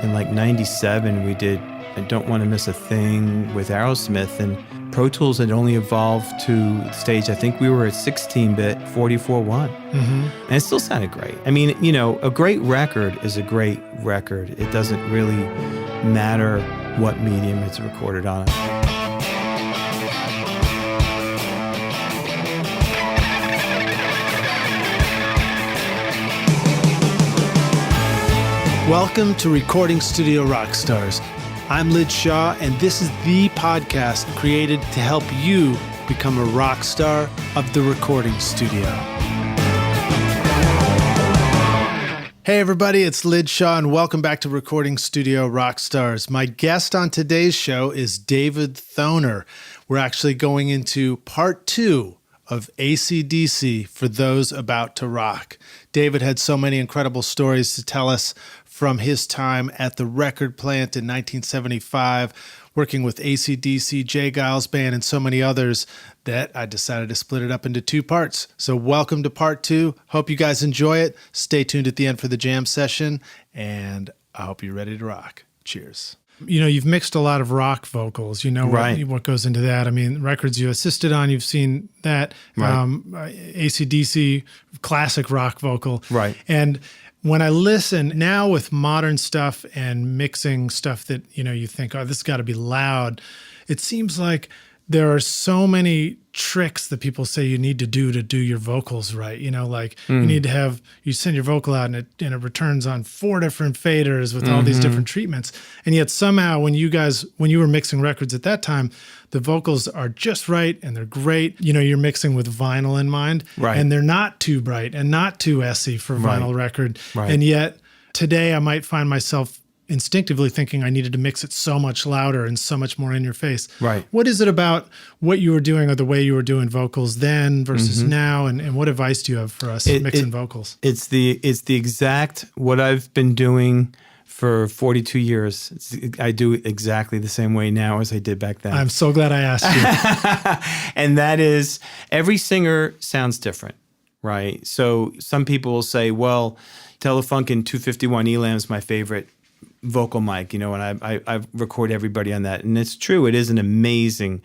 in like 97, we did I Don't Want to Miss a Thing with Aerosmith, and Pro Tools had only evolved to the stage. I think we were at 16-bit 44.1. And it still sounded great. I mean, you know, a great record is a great record. It doesn't really matter what medium it's recorded on. Welcome to Recording Studio Rockstars. I'm Lij Shaw, and this is the podcast created to help you become a rock star of the recording studio. Hey everybody, it's Lij Shaw, and welcome back to Recording Studio Rockstars. My guest on today's show is David Thoner. We're actually going into part 2 of AC/DC for those about to rock. David had so many incredible stories to tell us from his time at the record plant in 1975, working with AC/DC, J. Geils Band, and so many others that I decided to split it up into 2 parts. So welcome to part 2. Hope you guys enjoy it. Stay tuned at the end for the jam session, and I hope you're ready to rock. Cheers. You know, you've mixed a lot of rock vocals. You know what goes into that. I mean, records you assisted on, you've seen that. AC/DC, classic rock vocal. Right. And when I listen now with modern stuff and mixing stuff that, you know, you think, oh, this has got to be loud. It seems like there are so many tricks that people say you need to do your vocals right. You know, like you need to have, you send your vocal out and it returns on 4 different faders with all these different treatments. And yet somehow when you were mixing records at that time, the vocals are just right and they're great. You know, you're mixing with vinyl in mind, and they're not too bright and not too SE for vinyl record. Right. And yet today I might find myself instinctively thinking I needed to mix it so much louder and so much more in your face. Right. What is it about what you were doing or the way you were doing vocals then versus now? And what advice do you have for us mixing vocals? It's the exact what I've been doing for 42 years. I do it exactly the same way now as I did back then. I'm so glad I asked you. And that is, every singer sounds different, right? So some people will say, well, Telefunken 251 Elam is my favorite vocal mic, you know, and I record everybody on that. And it's true, it is an amazing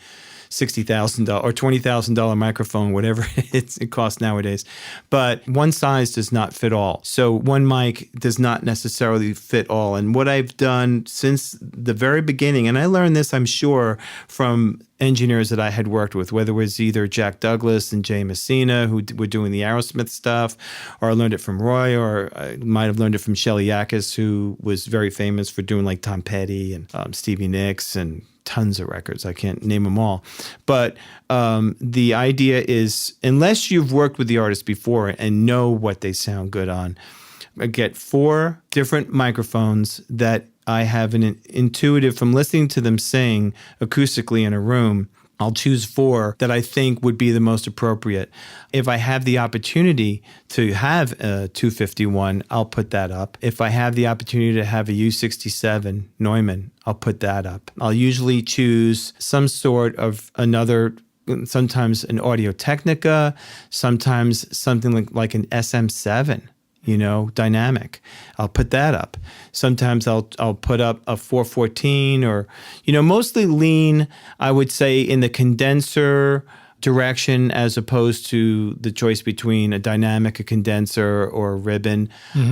$60,000 or $20,000 microphone, whatever it costs nowadays. But one size does not fit all. So one mic does not necessarily fit all. And what I've done since the very beginning, and I learned this, I'm sure, from engineers that I had worked with, whether it was either Jack Douglas and Jay Messina, who were doing the Aerosmith stuff, or I learned it from Roy, or I might have learned it from Shelly Yakus, who was very famous for doing like Tom Petty and Stevie Nicks and tons of records. I can't name them all. But the idea is, unless you've worked with the artist before and know what they sound good on, I get 4 different microphones that I have an intuitive, from listening to them sing acoustically in a room, I'll choose 4 that I think would be the most appropriate. If I have the opportunity to have a 251, I'll put that up. If I have the opportunity to have a U67 Neumann, I'll put that up. I'll usually choose some sort of another, sometimes an Audio-Technica, sometimes something like an SM7. You know, dynamic. I'll put that up. Sometimes I'll put up a 414 or, you know, mostly lean, I would say, in the condenser direction as opposed to the choice between a dynamic, a condenser, or a ribbon.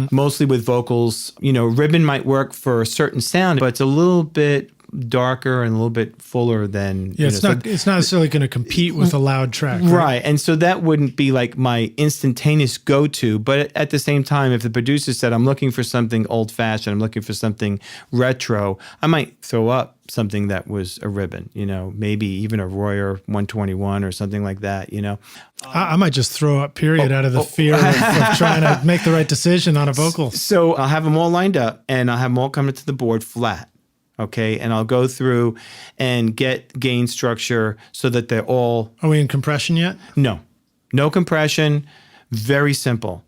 Mostly with vocals, you know, ribbon might work for a certain sound, but it's a little bit darker and a little bit fuller than it's not necessarily going to compete with a loud track, right? And so that wouldn't be like my instantaneous go-to, but at the same time, if the producer said I'm looking for something old-fashioned, I'm looking for something retro, I might throw up something that was a ribbon, you know, maybe even a Royer 121 or something like that, you know. I might just throw up period out of the fear of trying to make the right decision on a vocal. So I'll have them all lined up and I'll have them all coming to the board flat. Okay, and I'll go through and get gain structure so that they're all... Are we in compression yet? No compression. Very simple.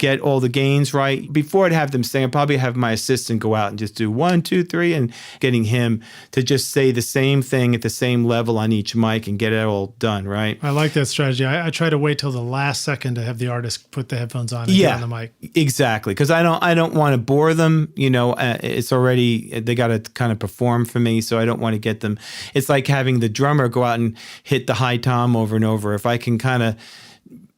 get all the gains right. Before I'd have them sing, I'd probably have my assistant go out and just do 1, 2, 3, and getting him to just say the same thing at the same level on each mic and get it all done, right? I like that strategy. I try to wait till the last second to have the artist put the headphones on and get on the mic. Exactly. Because I don't want to bore them. It's already, they got to kind of perform for me, so I don't want to get them. It's like having the drummer go out and hit the high tom over and over. If I can kind of,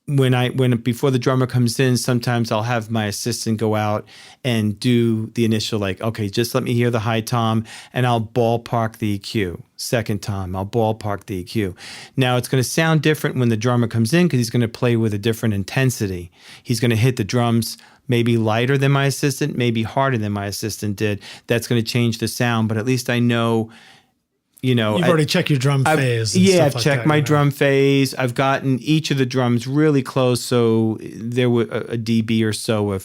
before the drummer comes in, sometimes I'll have my assistant go out and do the initial, like, okay, just let me hear the high tom, and I'll ballpark the EQ. Second tom, I'll ballpark the EQ. Now it's going to sound different when the drummer comes in because he's going to play with a different intensity. He's going to hit the drums maybe lighter than my assistant, maybe harder than my assistant did. That's going to change the sound, but at least I know. You've already checked your drum phase. I've checked my drum phase. I've gotten each of the drums really close, so there were a dB or so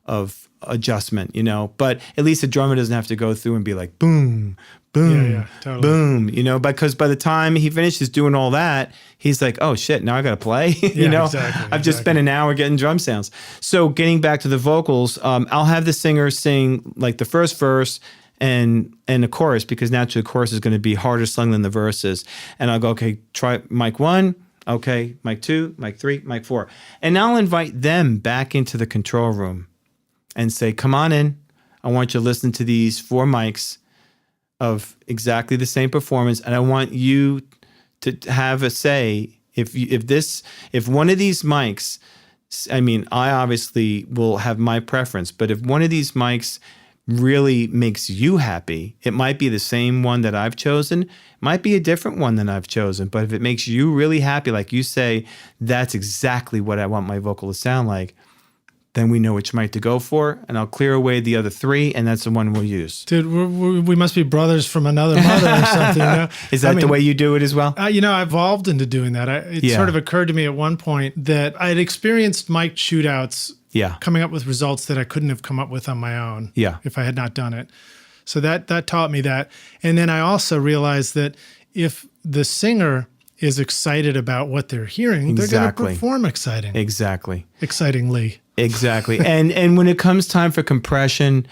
of adjustment. But at least the drummer doesn't have to go through and be like boom, boom, totally. boom. Because by the time he finishes doing all that, he's like, oh shit, now I got to play. Exactly, I've just spent an hour getting drum sounds. So getting back to the vocals, I'll have the singer sing like the first verse and the chorus, because naturally the chorus is going to be harder sung than the verses. And I'll go, okay, try mic 1, okay, mic 2, mic 3, mic 4. And I'll invite them back into the control room and say, come on in. I want you to listen to these 4 mics of exactly the same performance. And I want you to have a say. If one of these mics, I obviously will have my preference, but if one of these mics really makes you happy, it might be the same one that I've chosen, it might be a different one than I've chosen, but if it makes you really happy, like you say, that's exactly what I want my vocal to sound like, then we know which mic to go for, and I'll clear away the other 3, and that's the one we'll use. Dude, we must be brothers from another mother or something. Is that the way you do it as well? I evolved into doing that. It sort of occurred to me at one point that I had experienced mic shootouts coming up with results that I couldn't have come up with on my own if I had not done it. So that taught me that. And then I also realized that if the singer is excited about what they're hearing, they're going to perform excitingly. Exactly. And when it comes time for compression,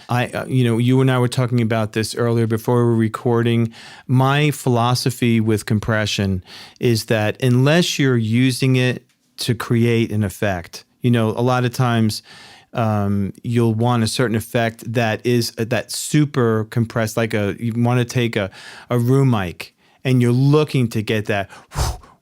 you and I were talking about this earlier before we were recording. My philosophy with compression is that unless you're using it to create an effect, a lot of times you'll want a certain effect that is that super compressed, like you want to take a room mic and you're looking to get that.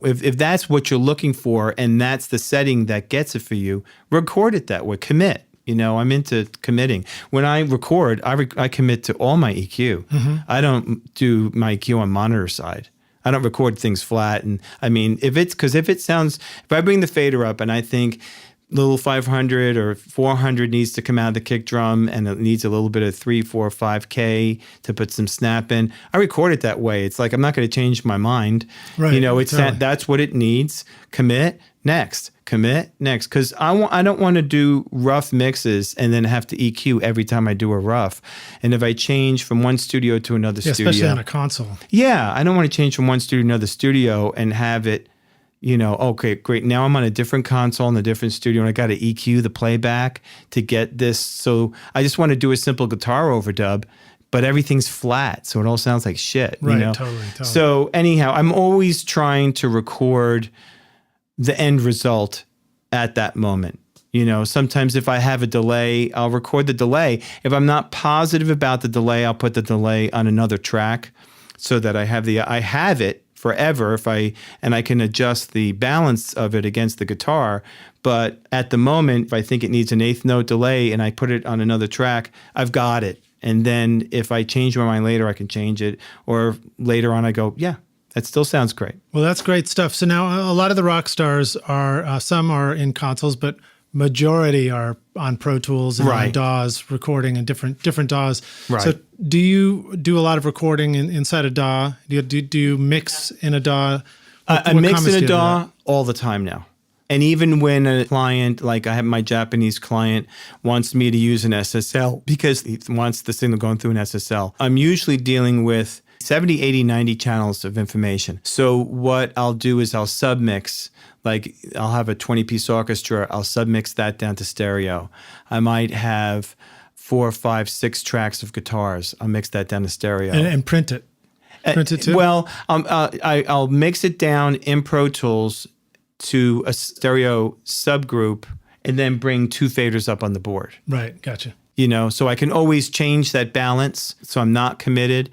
If that's what you're looking for and that's the setting that gets it for you, record it that way. Commit. I'm into committing. When I record, I commit to all my EQ. Mm-hmm. I don't do my EQ on monitor side. I don't record things flat. And if I bring the fader up and I think little 500 or 400 needs to come out of the kick drum and it needs a little bit of 3, 4, 5K to put some snap in, I record it that way. It's like I'm not going to change my mind. Right. That's what it needs. Commit next. Because I don't want to do rough mixes and then have to EQ every time I do a rough. And if I change from one studio to another studio, especially on a console. Yeah, I don't want to change from one studio to another studio and have it. Okay, great. Now I'm on a different console in a different studio and I got to EQ the playback to get this. So I just want to do a simple guitar overdub, but everything's flat. So it all sounds like shit. Right, totally. So anyhow, I'm always trying to record the end result at that moment. Sometimes if I have a delay, I'll record the delay. If I'm not positive about the delay, I'll put the delay on another track so that I have it forever and I can adjust the balance of it against the guitar. But at the moment, if I think it needs an 1/8 note delay and I put it on another track, I've got it. And then if I change my mind later, I can change it. Or later on, I go, yeah, that still sounds great. Well, that's great stuff. So now a lot of the rock stars are, some are in consoles, but majority are on Pro Tools and on DAWs, recording in different DAWs. Right. So do you do a lot of recording inside a DAW? Do you mix in a DAW? I mix in a DAW all the time now. And even when a client, like I have my Japanese client, wants me to use an SSL because he wants the signal going through an SSL, I'm usually dealing with 70, 80, 90 channels of information. So what I'll do is I'll submix, like I'll have a 20-piece orchestra, I'll submix that down to stereo. I might have 4, 5, 6 tracks of guitars. I'll mix that down to stereo. And print it. Print it too? Well, I'll mix it down in Pro Tools to a stereo subgroup and then bring 2 faders up on the board. Right, gotcha. So I can always change that balance. So I'm not committed.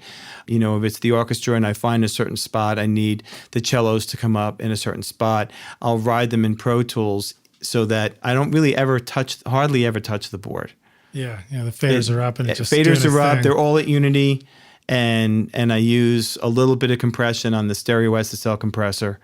If it's the orchestra and I find a certain spot, I need the cellos to come up in a certain spot, I'll ride them in Pro Tools so that I don't really hardly ever touch the board. Yeah, the faders are up and it just faders are up. Thing. They're all at unity, and I use a little bit of compression on the stereo SSL compressor.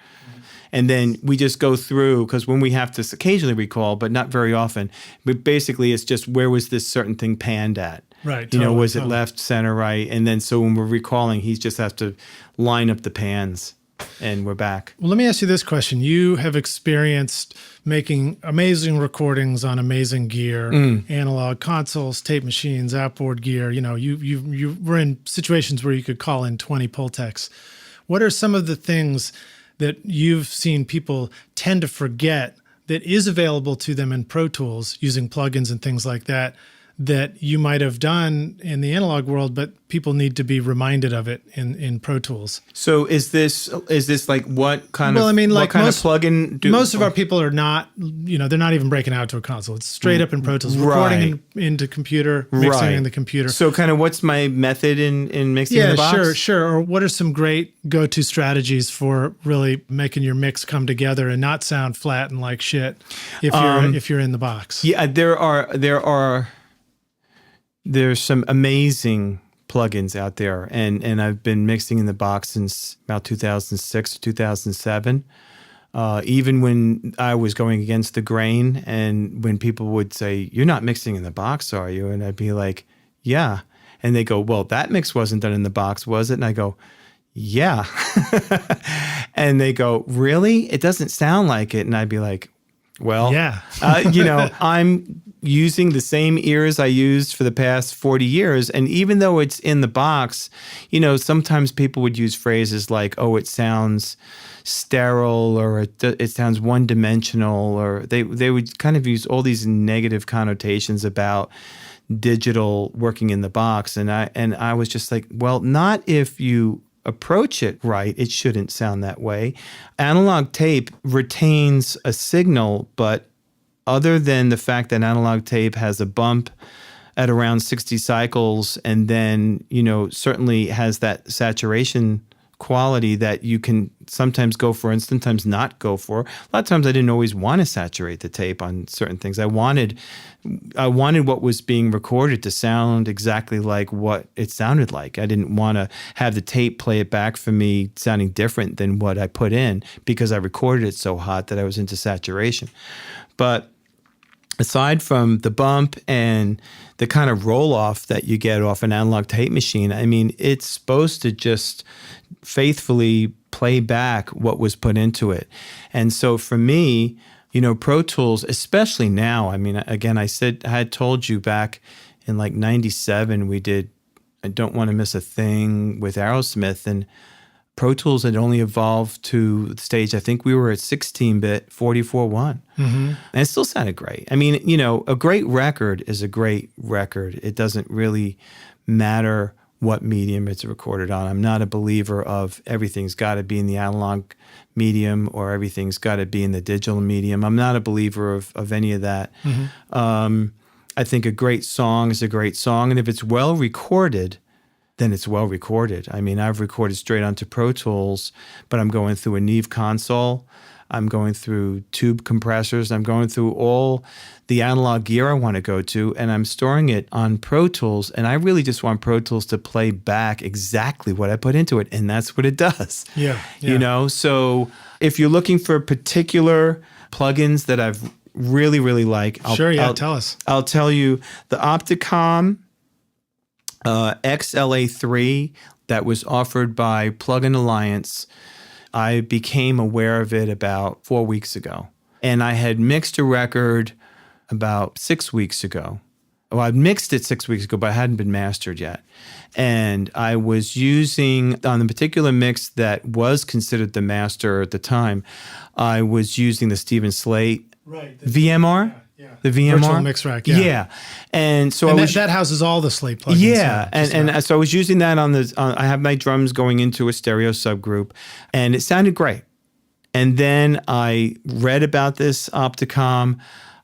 And then we just go through, because when we have to occasionally recall, but not very often, but basically it's just where was this certain thing panned at? Right. Was it left, center, right? And then so when we're recalling, he just has to line up the pans and we're back. Well, let me ask you this question. You have experienced making amazing recordings on amazing gear, analog consoles, tape machines, outboard gear. You were in situations where you could call in 20 Pultecs. What are some of the things that you've seen people tend to forget that is available to them in Pro Tools using plugins and things like that you might have done in the analog world, but people need to be reminded of it in Pro Tools? So is this like what kind of plugin? Most of our people are not, they're not even breaking out to a console. It's straight up in Pro Tools, recording into computer, mixing in the computer. So kind of what's my method in mixing in the box? Yeah, sure. Or what are some great go-to strategies for really making your mix come together and not sound flat and like shit if you're in the box? Yeah, there's some amazing plugins out there, and I've been mixing in the box since about 2006 or 2007. Even when I was going against the grain, and when people would say, "You're not mixing in the box, are you?" And I'd be like, "Yeah," and they go, "Well, that mix wasn't done in the box, was it?" And I go, "Yeah," and they go, "Really? It doesn't sound like it." And I'd be like, "Well, yeah, I'm using the same ears I used for the past 40 years. And even though it's in the box, sometimes people would use phrases like, oh, it sounds sterile, or it sounds one-dimensional, or they would kind of use all these negative connotations about digital working in the box. And I was just like, well, not if you approach it right. It shouldn't sound that way. Analog tape retains a signal, but other than the fact that analog tape has a bump at around 60 cycles, and then, certainly has that saturation quality that you can sometimes go for and sometimes not go for. A lot of times I didn't always want to saturate the tape on certain things. I wanted what was being recorded to sound exactly like what it sounded like. I didn't want to have the tape play it back for me sounding different than what I put in, because I recorded it so hot that I was into saturation. But aside from the bump and the kind of roll-off that you get off an analog tape machine, I mean, it's supposed to just faithfully play back what was put into it. And so for me, Pro Tools, especially now, I mean, again, I had told you back in like 97, we did I Don't Want to Miss a Thing with Aerosmith, and Pro Tools had only evolved to the stage, I think we were at 16-bit 44.1. And it still sounded great. I mean, a great record is a great record. It doesn't really matter what medium it's recorded on. I'm not a believer of everything's got to be in the analog medium or everything's got to be in the digital medium. I'm not a believer of any of that. I think a great song is a great song. And if it's well recorded, then it's well recorded. I mean, I've recorded straight onto Pro Tools, but I'm going through a Neve console. I'm going through tube compressors. I'm going through all the analog gear I want to go to, and I'm storing it on Pro Tools. And I really just want Pro Tools to play back exactly what I put into it, and that's what it does. Yeah. So if you're looking for particular plugins that I've really, really like, tell us. I'll tell you the Opticom XLA3 that was offered by Plugin Alliance. I became aware of it about 4 weeks ago. And I had mixed a record about 6 weeks ago. Well, I mixed it 6 weeks ago, but it hadn't been mastered yet. And I was using, on the particular mix that was considered the master at the time, I was using the Stephen Slate VMR. Yeah. The VMR virtual mix rack, yeah. And so that houses all the Slate plugins. Yeah, and so I was using that on I have my drums going into a stereo subgroup, and it sounded great. And then I read about this Opticom,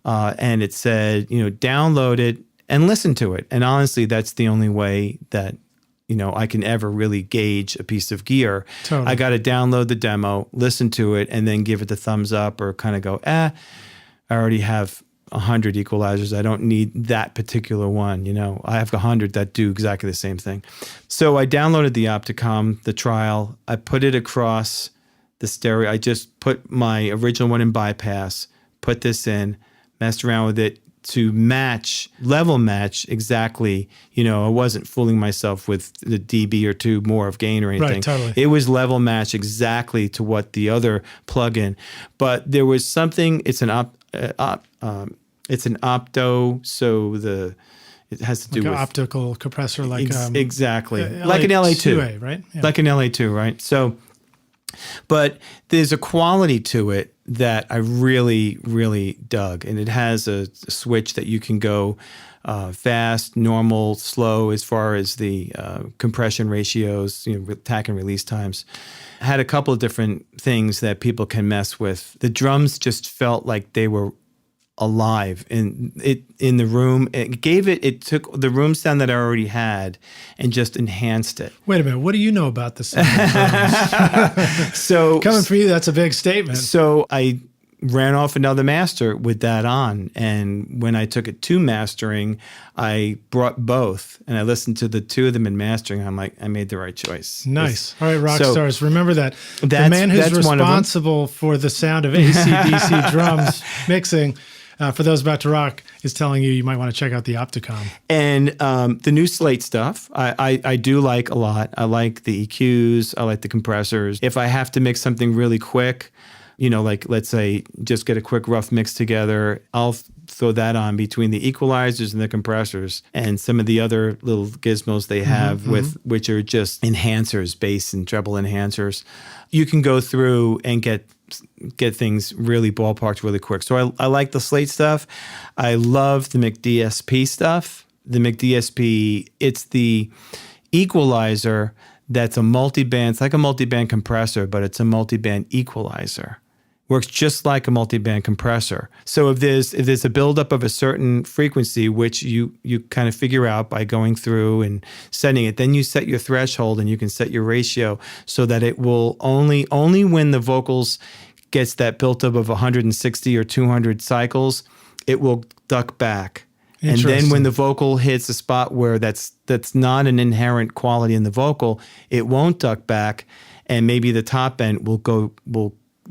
and it said, download it and listen to it. And honestly, that's the only way that I can ever really gauge a piece of gear. Totally. I got to download the demo, listen to it, and then give it the thumbs up or kind of go, I already have 100 equalizers. I don't need that particular one. I have 100 that do exactly the same thing. So I downloaded the Opticom, the trial. I put it across the stereo. I just put my original one in bypass, put this in, messed around with it to level match exactly. I wasn't fooling myself with the dB or two more of gain or anything. Right, totally. It was level match exactly to what the other plugin. But there was something. It's an opto, so it has to do with an optical compressor, exactly like an LA2, right? Yeah. Like an LA2, right? So, but there's a quality to it that I really, really dug, and it has a switch that you can go fast, normal, slow as far as the compression ratios, attack and release times. I had a couple of different things that people can mess with. The drums just felt like they were alive in the room. It took the room sound that I already had and just enhanced it. Wait a minute, what do you know about the sound of drums? So coming from you, that's a big statement. So I ran off another master with that on, and when I took it to mastering, I brought both and I listened to the two of them in mastering. I'm like, I made the right choice. Nice. All right, rock stars, remember that the man who's responsible for the sound of AC/DC drums mixing, for those about to rock, is telling you might want to check out the Opticom. And the new Slate stuff, I do like a lot. I like the EQs. I like the compressors. If I have to mix something really quick, like let's say just get a quick rough mix together, I'll throw that on between the equalizers and the compressors and some of the other little gizmos they have which are just enhancers, bass and treble enhancers. You can go through and get things really ballparked really quick. So I like the Slate stuff. I love the McDSP stuff. The McDSP, it's the equalizer that's a multi-band. It's like a multi-band compressor, but it's a multi-band equalizer. Works just like a multi-band compressor. So if there's a buildup of a certain frequency, which you kind of figure out by going through and setting it, then you set your threshold and you can set your ratio so that it will only when the vocals gets that built up of 160 or 200 cycles, it will duck back. And then when the vocal hits a spot where that's not an inherent quality in the vocal, it won't duck back, and maybe the top end will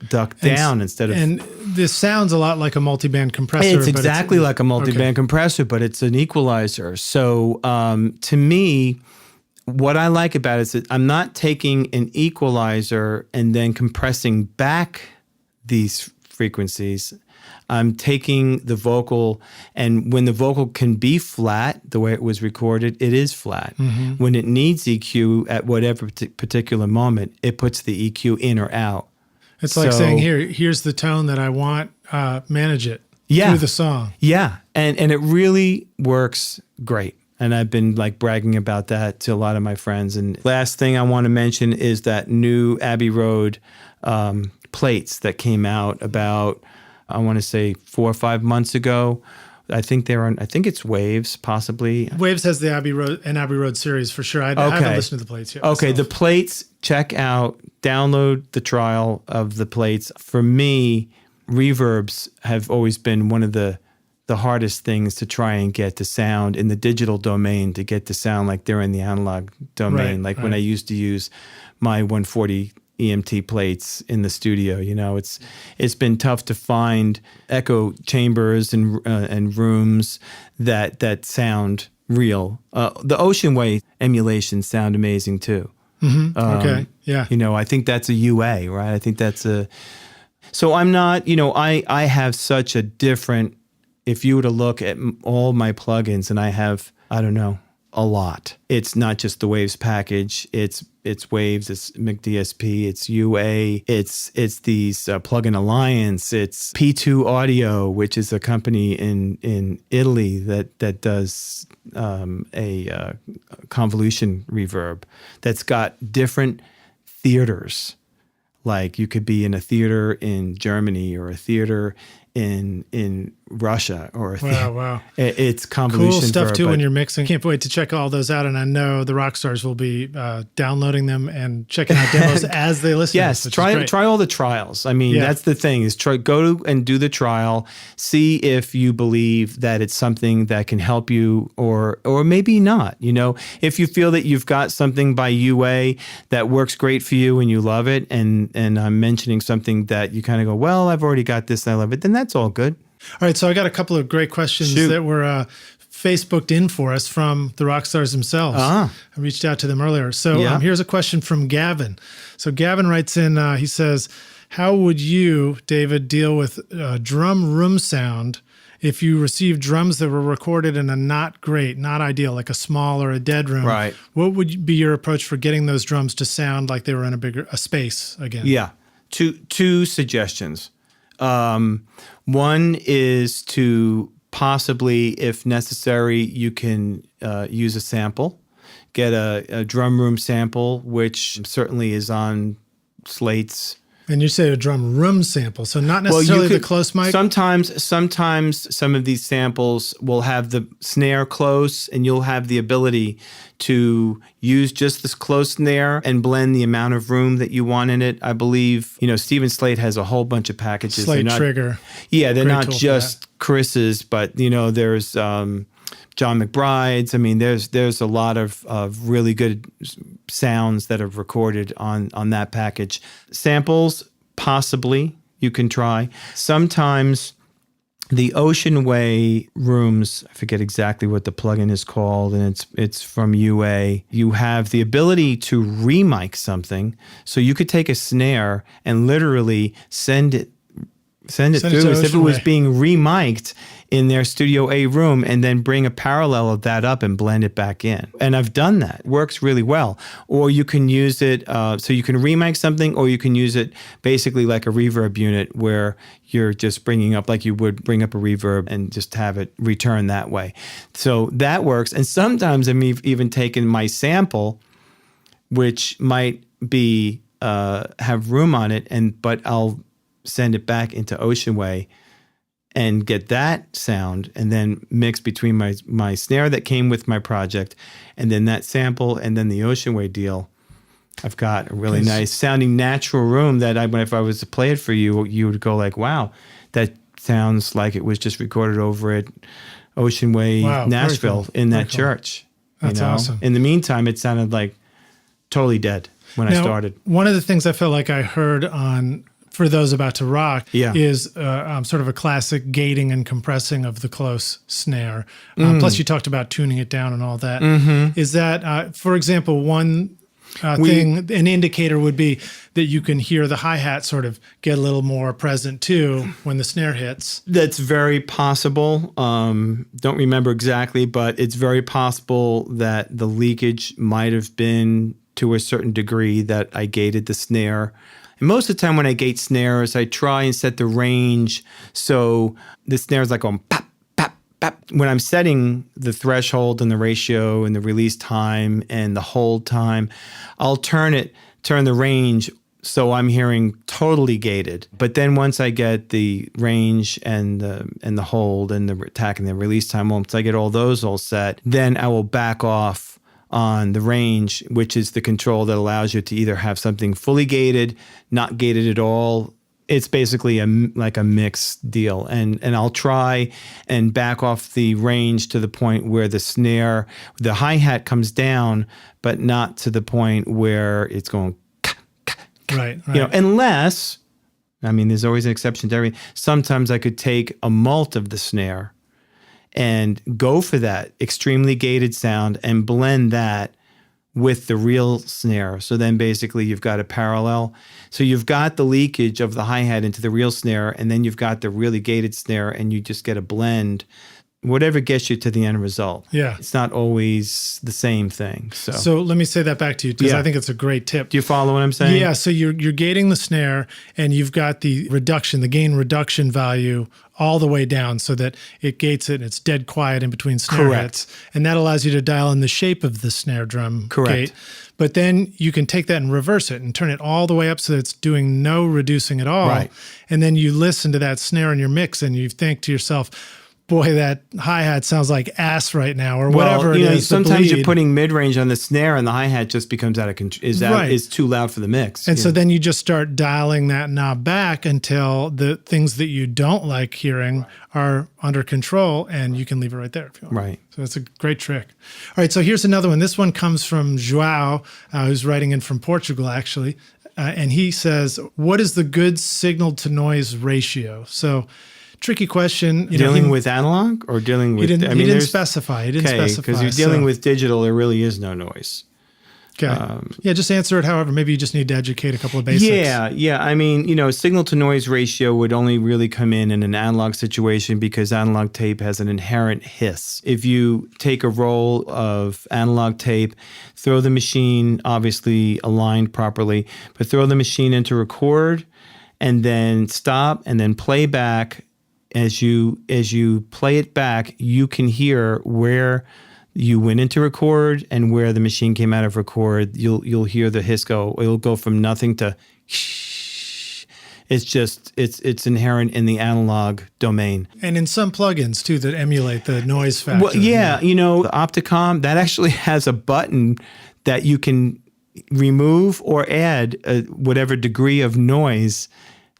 duck down instead of. And this sounds a lot like a multi-band compressor. It's exactly like a multi-band compressor, but it's an equalizer. So to me, what I like about it is that I'm not taking an equalizer and then compressing back these frequencies. I'm taking the vocal, and when the vocal can be flat, the way it was recorded, it is flat. Mm-hmm. When it needs EQ at whatever particular moment, it puts the EQ in or out. It's like saying, here's the tone that I want, manage it through the song. Yeah, and it really works great. And I've been like bragging about that to a lot of my friends. And last thing I want to mention is that new Abbey Road plates that came out about, I want to say 4 or 5 months ago. I think it's Waves, possibly. Waves has the Abbey Road series for sure. I haven't listened to the plates yet. Okay, the plates, check out, download the trial of the plates. For me, reverbs have always been one of the hardest things to try and get to sound in the digital domain, to get to sound like they're in the analog domain. When I used to use my 140 EMT plates in the studio, it's been tough to find echo chambers and rooms that sound real. The Ocean Way emulations sound amazing too. Mm-hmm. Okay, yeah. I think that's a UA, right? I think that's a. So I'm not. I have such a different if you were to look at all my plugins, and I have, I don't know, a lot. It's not just the Waves package. It's Waves, it's McDSP, it's UA, it's these Plugin Alliance, it's P2 Audio, which is a company in Italy that does a convolution reverb that's got different theaters. Like you could be in a theater in Germany or a theater in Russia or wow. It's convolution cool stuff verb, too when you're mixing. Can't wait to check all those out, and I know the Rockstars will be downloading them and checking out demos as they listen. Yes, try all the trials. I mean, that's the thing is go and do the trial, see if you believe that it's something that can help you or maybe not. You know, if you feel that you've got something by UA that works great for you and you love it, and I'm mentioning something that you kind of go, well, I've already got this and I love it, then that's all good. All right, so I got a couple of great questions that were Facebooked in for us from the Rockstars themselves. I reached out to them earlier. So here's a question from Gavin. So Gavin writes in, he says, how would you, David, deal with drum room sound if you received drums that were recorded in a not great, not ideal, like a small or a dead room? Right. What would be your approach for getting those drums to sound like they were in a space again? Yeah, two suggestions. One is to possibly, if necessary, you can use a sample, get a drum room sample, which certainly is on slates. And you say a drum room sample, so not necessarily the close mic? Sometimes some of these samples will have the snare close, and you'll have the ability to use just this close snare and blend the amount of room that you want in it. I believe, Steven Slate has a whole bunch of packages. Slate Trigger. Yeah, they're not just Chris's, but there's John McBride's. I mean, there's a lot of really good sounds that are recorded on that package. Samples, possibly, you can try. Sometimes the Ocean Way rooms, I forget exactly what the plugin is called, and it's from UA. You have the ability to remic something, so you could take a snare and literally send it through as if it was being remiked in their Studio A room, and then bring a parallel of that up and blend it back in. And I've done that. It works really well. Or you can use it, so you can remake something, or you can use it basically like a reverb unit where you're just bringing up, like you would bring up a reverb and just have it return that way. So that works. And sometimes I've even taken my sample, which might be have room on it, but I'll send it back into Ocean Way and get that sound, and then mix between my snare that came with my project and then that sample and then the Ocean Way deal. I've got a really nice sounding natural room that if I was to play it for you, you would go like, wow, that sounds like it was just recorded over at Ocean Way, Nashville, in that church. That's awesome. In the meantime, it sounded like totally dead when I started. One of the things I felt like I heard on For Those About to Rock is sort of a classic gating and compressing of the close snare. Plus you talked about tuning it down and all that. Mm-hmm. Is that, for example, one thing, an indicator would be that you can hear the hi-hat sort of get a little more present too when the snare hits? That's very possible. Don't remember exactly, but it's very possible that the leakage might have been to a certain degree that I gated the snare. And most of the time when I gate snares, I try and set the range so the snare is like going pop, pop, pop. When I'm setting the threshold and the ratio and the release time and the hold time, I'll turn the range so I'm hearing totally gated. But then once I get the range and the hold and the attack and the release time, once I get all those all set, then I will back off on the range, which is the control that allows you to either have something fully gated, not gated at all. It's basically like a mixed deal. And I'll try and back off the range to the point where the hi-hat comes down, but not to the point where it's going right. Unless, there's always an exception to everything. Sometimes I could take a mult of the snare and go for that extremely gated sound and blend that with the real snare. So then basically you've got a parallel. So you've got the leakage of the hi-hat into the real snare, and then you've got the really gated snare, and you just get a blend. Whatever gets you to the end result. Yeah. It's not always the same thing. So let me say that back to you, because I think it's a great tip. Do you follow what I'm saying? Yeah. So you're gating the snare, and you've got the gain reduction value all the way down so that it gates it and it's dead quiet in between snare hits. And that allows you to dial in the shape of the snare drum gate. But then you can take that and reverse it and turn it all the way up so that it's doing no reducing at all. Right. And then you listen to that snare in your mix and you think to yourself, boy, that hi-hat sounds like ass right now, or whatever it is. Sometimes you're putting mid-range on the snare and the hi-hat just becomes out of control, is too loud for the mix. And so then you just start dialing that knob back until the things that you don't like hearing are under control, and you can leave it right there if you want. Right. So that's a great trick. All right, so here's another one. This one comes from João, who's writing in from Portugal, actually. And he says, what is the good signal-to-noise ratio? So tricky question. Dealing with analog or dealing with... He didn't specify. Because you're dealing with digital, there really is no noise. Okay. Just answer it however. Maybe you just need to educate a couple of basics. Yeah. I mean, signal-to-noise ratio would only really come in an analog situation because analog tape has an inherent hiss. If you take a roll of analog tape, throw the machine, obviously aligned properly, but throw the machine into record and then stop and then play back. As you play it back, you can hear where you went into record and where the machine came out of record. You'll hear the hiss go. It'll go from nothing to shh. It's inherent in the analog domain. And in some plugins too that emulate the noise factor. Well, yeah, the Opticom that actually has a button that you can remove or add whatever degree of noise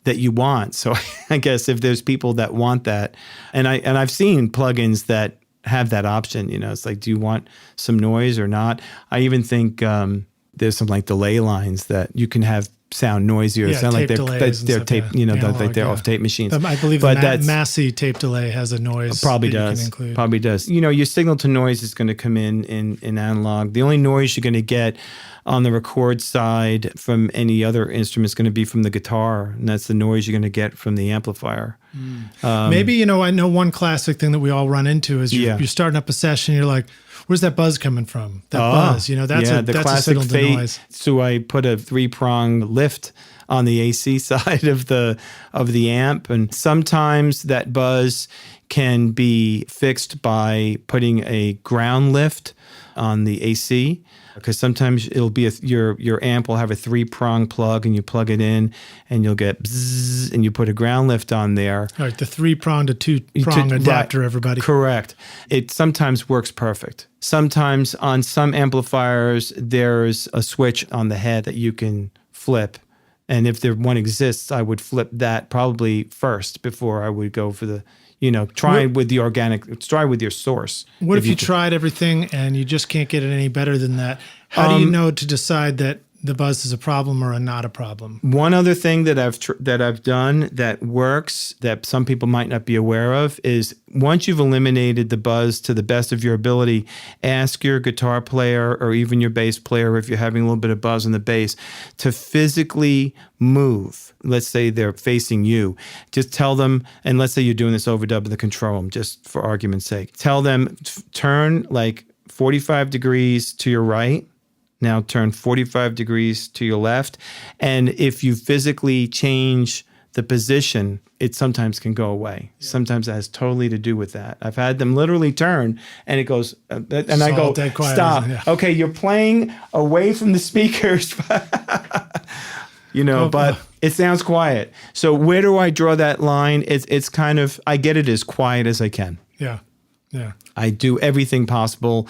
that you want. So I guess if there's people that want that, and I've seen plugins that have that option, it's like, do you want some noise or not? I even think there's some like delay lines that you can have sound noisier. Yeah, sound like they're tape, analog, like they're off tape machines. I believe the Massey tape delay has a noise. Probably does. Your signal to noise is going to come in analog. The only noise you're going to get on the record side from any other instrument is going to be from the guitar, and that's the noise you're going to get from the amplifier. Maybe, I know one classic thing that we all run into is you're starting up a session, you're like, where's that buzz coming from? That buzz, that's a signal to noise. So I put a 3-prong lift on the AC side of the amp, and sometimes that buzz can be fixed by putting a ground lift on the AC. Because sometimes it'll be your amp will have a 3-prong plug, and you plug it in, and you'll get bzzz, and you put a ground lift on there. All right, the 3-prong to 2-prong adapter, right, everybody. Correct. It sometimes works perfect. Sometimes on some amplifiers, there's a switch on the head that you can flip. And if there one exists, I would flip that probably first before I would go for the... try with the organic, try with your source. What if you tried everything and you just can't get it any better than that? How do you know to decide that the buzz is a problem or not a problem? One other thing that I've done that works that some people might not be aware of is once you've eliminated the buzz to the best of your ability, ask your guitar player or even your bass player, if you're having a little bit of buzz on the bass, to physically move. Let's say they're facing you. Just tell them, and let's say you're doing this overdub of the control room, just for argument's sake. Tell them, turn like 45 degrees to your right. Now turn 45 degrees to your left. And if you physically change the position, it sometimes can go away. Yeah. Sometimes it has totally to do with that. I've had them literally turn and it goes, and I go, stop. Yeah. Okay, you're playing away from the speakers. But it sounds quiet. So where do I draw that line? It's kind of, I get it as quiet as I can. Yeah. I do everything possible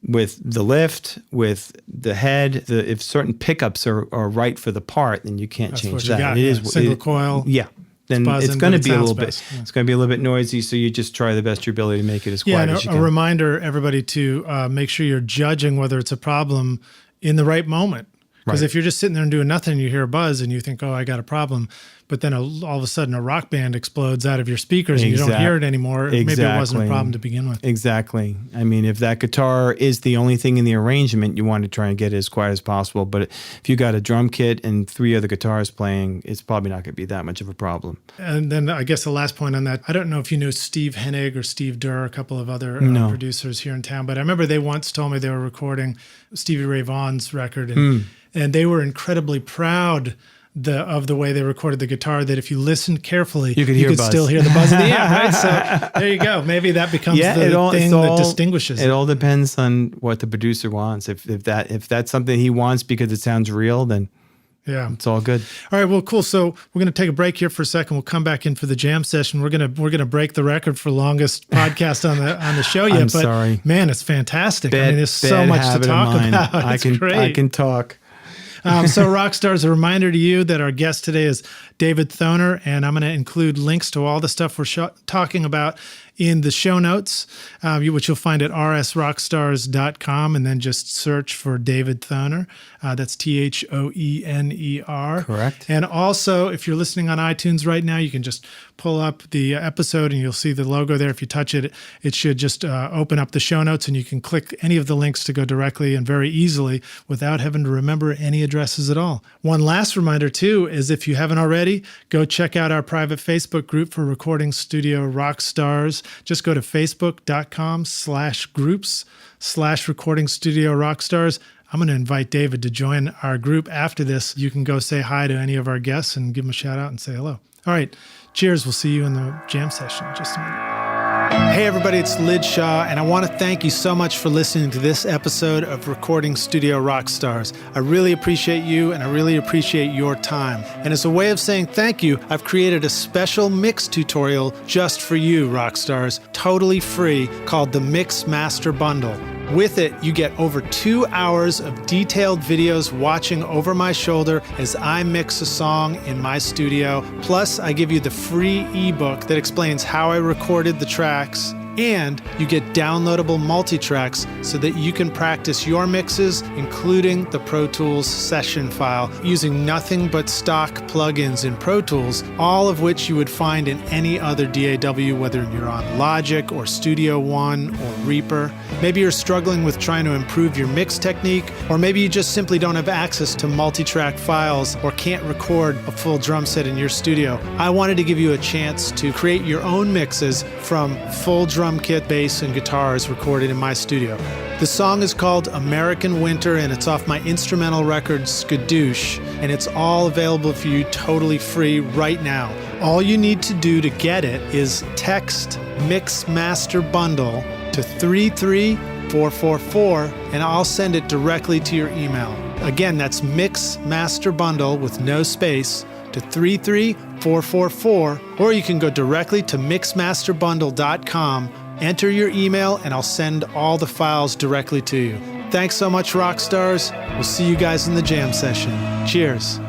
with the lift, with the head. If certain pickups are right for the part, then you can't change that. It is single coil. Yeah. Then it's going to be a little bit. Yeah. It's going to be a little bit noisy. So you just try the best of your ability to make it as quiet as you can. A reminder, everybody, to make sure you're judging whether it's a problem in the right moment. Because if you're just sitting there and doing nothing, you hear a buzz and you think, oh, I got a problem. but then all of a sudden a rock band explodes out of your speakers and you don't hear it anymore. Maybe it wasn't a problem to begin with. Exactly. I mean, if that guitar is the only thing in the arrangement, you want to try and get it as quiet as possible. But if you got a drum kit and 3 other guitars playing, it's probably not going to be that much of a problem. And then I guess the last point on that, I don't know if you know Steve Hennig or Steve Durr, a couple of other producers here in town, but I remember they once told me they were recording Stevie Ray Vaughan's record, and they were incredibly proud of the way they recorded the guitar, that if you listened carefully, you could still hear the buzz of the amp, right? So there you go. Maybe that becomes the thing that distinguishes it. It all depends on what the producer wants. If that's something he wants because it sounds real, then it's all good. All right, well, cool. So we're going to take a break here for a second. We'll come back in for the jam session. We're gonna break the record for longest podcast on the show yet. Sorry, man, it's fantastic. There's so much to talk about. It's great. I can talk. So Rockstars, a reminder to you that our guest today is David Thoner, and I'm going to include links to all the stuff we're talking about in the show notes, which you'll find at rsrockstars.com, and then just search for David Thoner. That's Thoener. Correct. And also, if you're listening on iTunes right now, you can just pull up the episode and you'll see the logo there. If you touch it, it should just open up the show notes, and you can click any of the links to go directly and very easily without having to remember any addresses at all. One last reminder, too, is if you haven't already, go check out our private Facebook group for Recording Studio Rockstars. Just go to facebook.com/groups/Recording Studio Rockstars. I'm going to invite David to join our group after this. You can go say hi to any of our guests and give them a shout out and say hello. All right. Cheers. We'll see you in the jam session in just a minute. Hey, everybody, it's Lid Shaw, and I want to thank you so much for listening to this episode of Recording Studio Rockstars. I really appreciate you, and I really appreciate your time. And as a way of saying thank you, I've created a special mix tutorial just for you, Rockstars, totally free, called the Mix Master Bundle. With it, you get over 2 hours of detailed videos watching over my shoulder as I mix a song in my studio. Plus, I give you the free ebook that explains how I recorded the tracks. And you get downloadable multi-tracks so that you can practice your mixes, including the Pro Tools session file, using nothing but stock plugins in Pro Tools, all of which you would find in any other DAW, whether you're on Logic or Studio One or Reaper. Maybe you're struggling with trying to improve your mix technique, or maybe you just simply don't have access to multi-track files or can't record a full drum set in your studio. I wanted to give you a chance to create your own mixes from full drum kit, bass, and guitars recorded in my studio. The song is called American Winter, and it's off my instrumental record Skadoosh, and it's all available for you totally free right now. All you need to do to get it is text Mix Master Bundle to 33444, and I'll send it directly to your email. Again, that's Mix Master Bundle with no space to 33444, or you can go directly to mixmasterbundle.com, enter your email, and I'll send all the files directly to you. Thanks so much, Rockstars. We'll see you guys in the jam session. Cheers.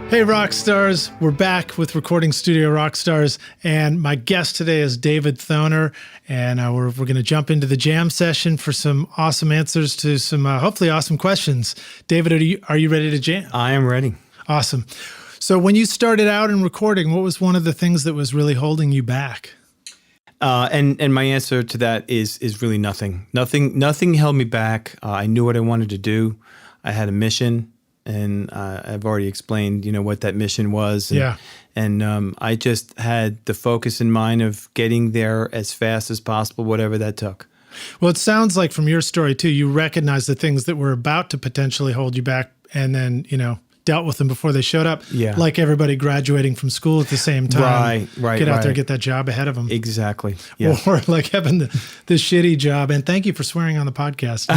Hey, Rockstars. We're back with Recording Studio Rockstars, and my guest today is David Thoner, and we're going to jump into the jam session for some awesome answers to some hopefully awesome questions. David, are you ready to jam? I am ready. Awesome. So when you started out in recording, what was one of the things that was really holding you back? And my answer to that is really nothing. Nothing held me back. I knew what I wanted to do. I had a mission. And I've already explained, what that mission was. And I just had the focus in mind of getting there as fast as possible, whatever that took. Well, it sounds like from your story, too, you recognized the things that were about to potentially hold you back and then, dealt with them before they showed up. Yeah. Like everybody graduating from school at the same time. Right. Get out there, get that job ahead of them. Exactly. Yeah. Or like having the shitty job. And thank you for swearing on the podcast.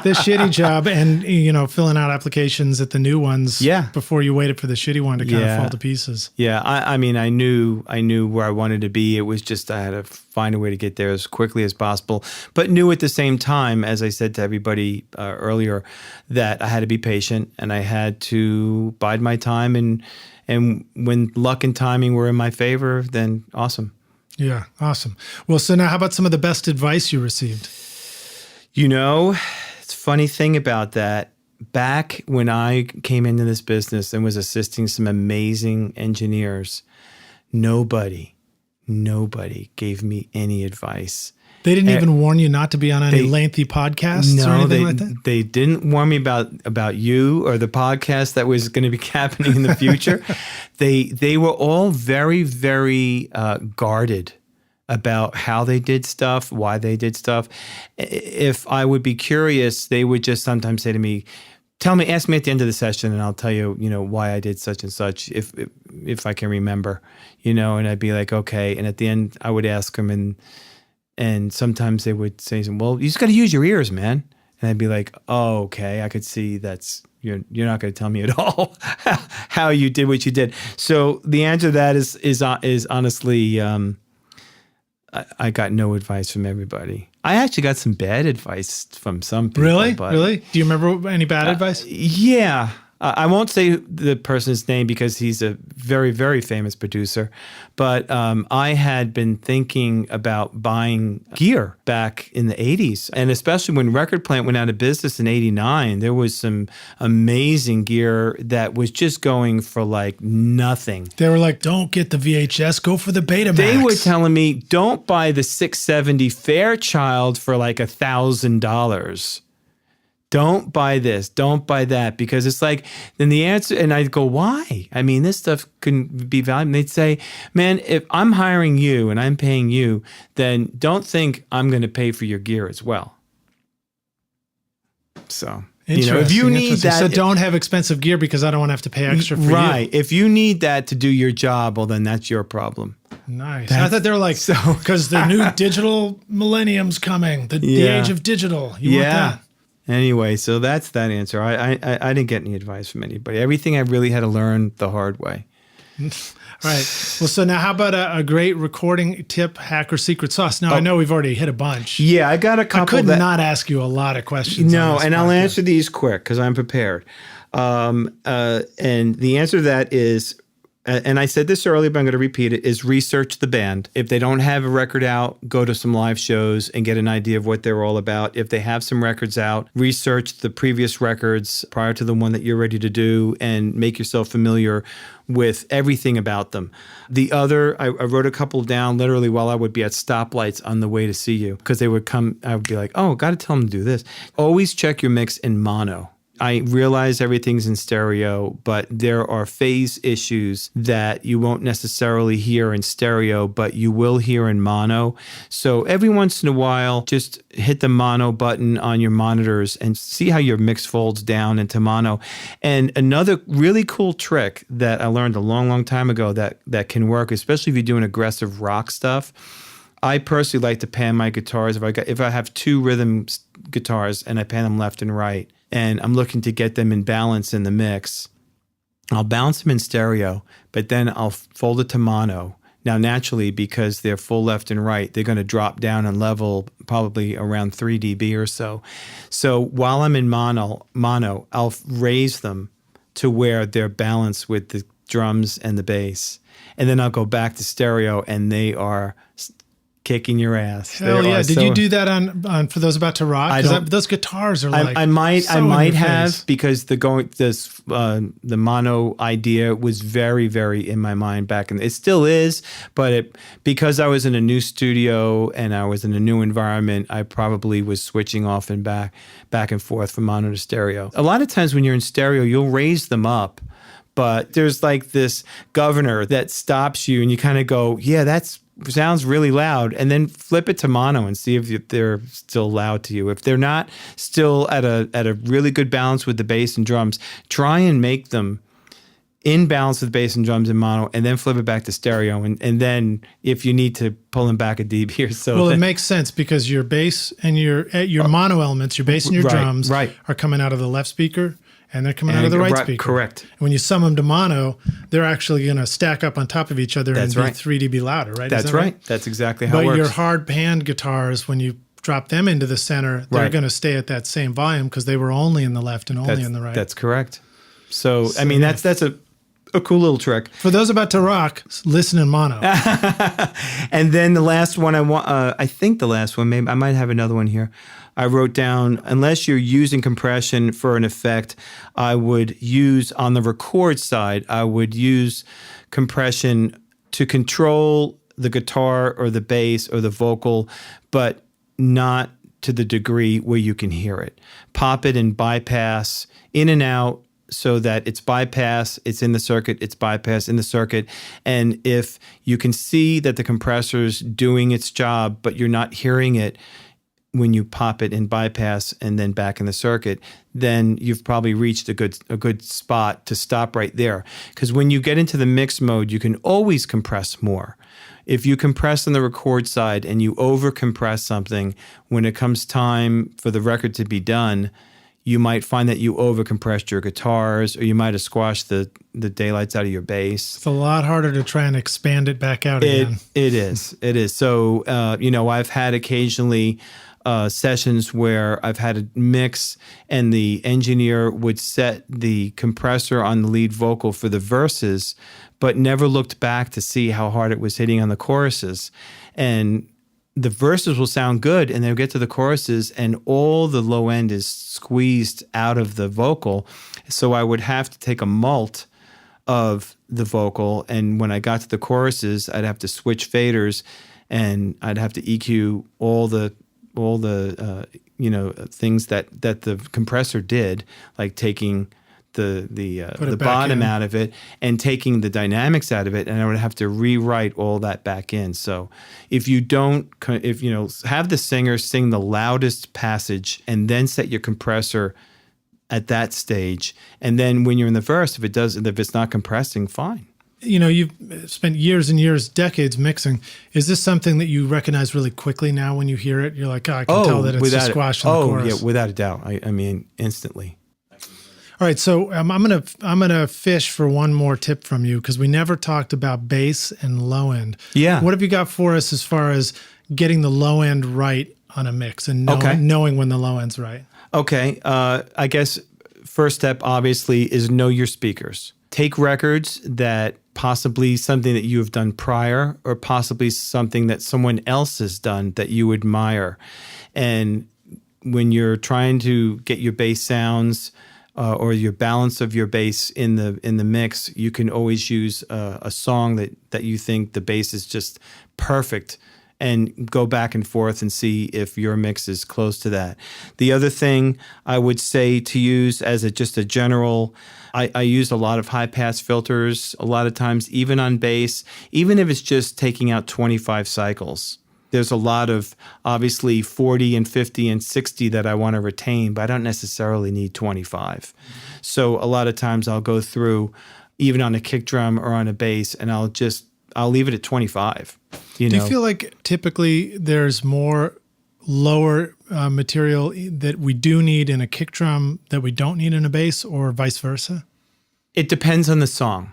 The shitty job and, filling out applications at the new ones before you waited for the shitty one to kind of fall to pieces. Yeah. I mean, I knew where I wanted to be. It was just I had to find a way to get there as quickly as possible, but knew at the same time, as I said to everybody earlier, that I had to be patient and I had to bide my time. And when luck and timing were in my favor, then awesome. Yeah, awesome. Well, so now how about some of the best advice you received? It's a funny thing about that. back when I came into this business and was assisting some amazing engineers, nobody gave me any advice. They didn't even warn you not to be on any lengthy podcasts or anything like that? They didn't warn me about you or the podcast that was going to be happening in the future. They were all very, very guarded about how they did stuff, why they did stuff. If I would be curious, they would just sometimes say to me, ask me at the end of the session and I'll tell you, why I did such and such if I can remember, and I'd be like, okay. And at the end I would ask them and sometimes they would say, well, you just got to use your ears, man. And I'd be like, oh, okay. I could see you're not going to tell me at all how you did what you did. So the answer to that is honestly, I got no advice from everybody. I actually got some bad advice from some people. Really? Really? Do you remember any bad advice? Yeah. I won't say the person's name because he's a very, very famous producer, but I had been thinking about buying gear back in the 80s. And especially when Record Plant went out of business in 89, there was some amazing gear that was just going for like nothing. They were like, don't get the VHS, go for the Betamax. They were telling me, don't buy the 670 Fairchild for like $1,000. Don't buy this, don't buy that, because it's like, then the answer, and I'd go, why? I mean, this stuff couldn't be valuable. And they'd say, man, if I'm hiring you and I'm paying you, then don't think I'm going to pay for your gear as well. So, if you need that. So don't have expensive gear because I don't want to have to pay extra for you. Right. If you need that to do your job, well, then that's your problem. Nice. I thought they were like, because the new digital millennium's coming, the age of digital. You want that? Anyway, so that's that answer. I didn't get any advice from anybody. Everything I really had to learn the hard way. All right. Well, so now how about a great recording tip, hack, or secret sauce? Now, I know we've already hit a bunch. Yeah, I got a couple. I could not ask you a lot of questions. No, and I'll answer these quick because I'm prepared. And the answer to that is, and I said this earlier, but I'm going to repeat it, is research the band. If they don't have a record out, go to some live shows and get an idea of what they're all about. If they have some records out, research the previous records prior to the one that you're ready to do and make yourself familiar with everything about them. The other, I wrote a couple down literally while I would be at stoplights on the way to see you because they would come, I would be like, oh, got to tell them to do this. Always check your mix in mono. I realize everything's in stereo, but there are phase issues that you won't necessarily hear in stereo, but you will hear in mono. So every once in a while, just hit the mono button on your monitors and see how your mix folds down into mono. And another really cool trick that I learned a long, long time ago that can work, especially if you're doing aggressive rock stuff. I personally like to pan my guitars. If I have two rhythm guitars and I pan them left and right, and I'm looking to get them in balance in the mix, I'll balance them in stereo, but then I'll fold it to mono. Now, naturally, because they're full left and right, they're going to drop down and level probably around 3 dB or so. So while I'm in mono, I'll raise them to where they're balanced with the drums and the bass. And then I'll go back to stereo, and they are kicking your ass. Hell yeah! Did you do that on for those about to rock? Because those guitars are like I might have because the mono idea was very, very in my mind back, and it still is. But because I was in a new studio and I was in a new environment, I probably was switching off and back and forth from mono to stereo. A lot of times when you're in stereo, you'll raise them up, but there's like this governor that stops you, and you kind of go, yeah, that's sounds really loud, and then flip it to mono and see if they're still loud to you. If they're not still at a really good balance with the bass and drums, try and make them in balance with bass and drums in mono, and then flip it back to stereo. And then if you need to pull them back a dB or so. Well, it makes sense because your bass and your mono elements, your bass and your drums are coming out of the left speaker, and they're coming out of the right speaker. Correct. And when you sum them to mono, they're actually going to stack up on top of each other and be 3 dB louder, right? That's right. That's exactly how it works. But your hard panned guitars, when you drop them into the center, they're going to stay at that same volume because they were only in the left and only in the right. That's correct. So I mean, that's a cool little trick. For those about to rock, listen in mono. And then the last one I think the last one, maybe I might have another one here. I wrote down, unless you're using compression for an effect, I would use, on the record side, I would use compression to control the guitar or the bass or the vocal, but not to the degree where you can hear it. Pop it and bypass in and out so that it's bypass, it's in the circuit, it's bypass in the circuit. And if you can see that the compressor's doing its job, but you're not hearing it when you pop it in bypass and then back in the circuit, then you've probably reached a good spot to stop right there. Because when you get into the mix mode, you can always compress more. If you compress on the record side and you over compress something, when it comes time for the record to be done, you might find that you over compressed your guitars, or you might have squashed the daylights out of your bass. It's a lot harder to try and expand it back out again. It is. So, I've had occasionally sessions where I've had a mix and the engineer would set the compressor on the lead vocal for the verses, but never looked back to see how hard it was hitting on the choruses. And the verses will sound good, and they'll get to the choruses and all the low end is squeezed out of the vocal. So I would have to take a mult of the vocal, and when I got to the choruses, I'd have to switch faders, and I'd have to EQ all the things that the compressor did, like taking the bottom out of it and taking the dynamics out of it, and I would have to rewrite all that back in. So if you have the singer sing the loudest passage and then set your compressor at that stage, and then when you're in the verse, if it's not compressing, fine. You've spent years and years, decades mixing. Is this something that you recognize really quickly now when you hear it? You're like, I can tell that it's a squash in the chorus. Oh, yeah, without a doubt. I mean, instantly. All right, so I'm gonna fish for one more tip from you, because we never talked about bass and low end. Yeah. What have you got for us as far as getting the low end right on a mix and knowing when the low end's right? Okay. I guess first step, obviously, is know your speakers. Take records that possibly something that you have done prior, or possibly something that someone else has done that you admire. And when you're trying to get your bass sounds or your balance of your bass in the mix, you can always use a song that you think the bass is just perfect, and go back and forth and see if your mix is close to that. The other thing I would say to use as just a general, I use a lot of high-pass filters a lot of times, even on bass, even if it's just taking out 25 cycles. There's a lot of, obviously, 40 and 50 and 60 that I want to retain, but I don't necessarily need 25. So a lot of times I'll go through, even on a kick drum or on a bass, and I'll leave it at 25. Do you feel like typically there's more lower material that we do need in a kick drum that we don't need in a bass, or vice versa? It depends on the song.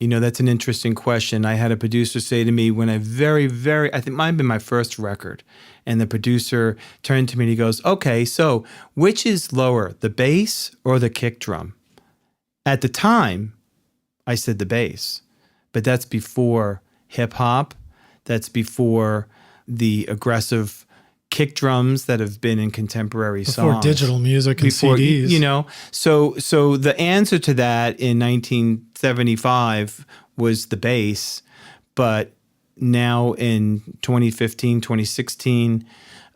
That's an interesting question. I had a producer say to me when I think it might have been my first record, and the producer turned to me and he goes, okay, so which is lower, the bass or the kick drum? At the time, I said the bass, but that's before hip hop. That's before the aggressive kick drums that have been in contemporary songs. Before digital music and CDs. So the answer to that in 1975 was the bass, but now in 2015, 2016,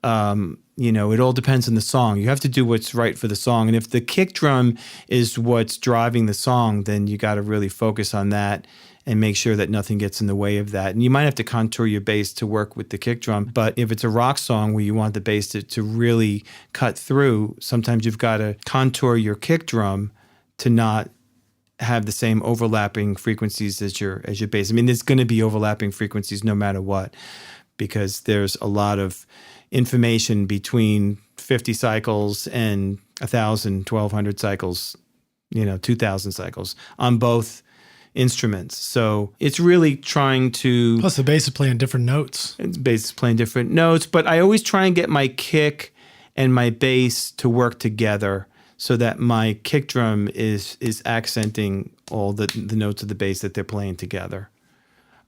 it all depends on the song. You have to do what's right for the song. And if the kick drum is what's driving the song, then you got to really focus on that and make sure that nothing gets in the way of that. And you might have to contour your bass to work with the kick drum. But if it's a rock song where you want the bass to really cut through, sometimes you've got to contour your kick drum to not have the same overlapping frequencies as your bass. I mean, there's going to be overlapping frequencies no matter what, because there's a lot of information between 50 cycles and 1,000, 1,200 cycles, 2,000 cycles on both instruments. So it's really trying to... Plus the bass is playing different notes. The bass is playing different notes, but I always try and get my kick and my bass to work together so that my kick drum is accenting all the notes of the bass that they're playing together.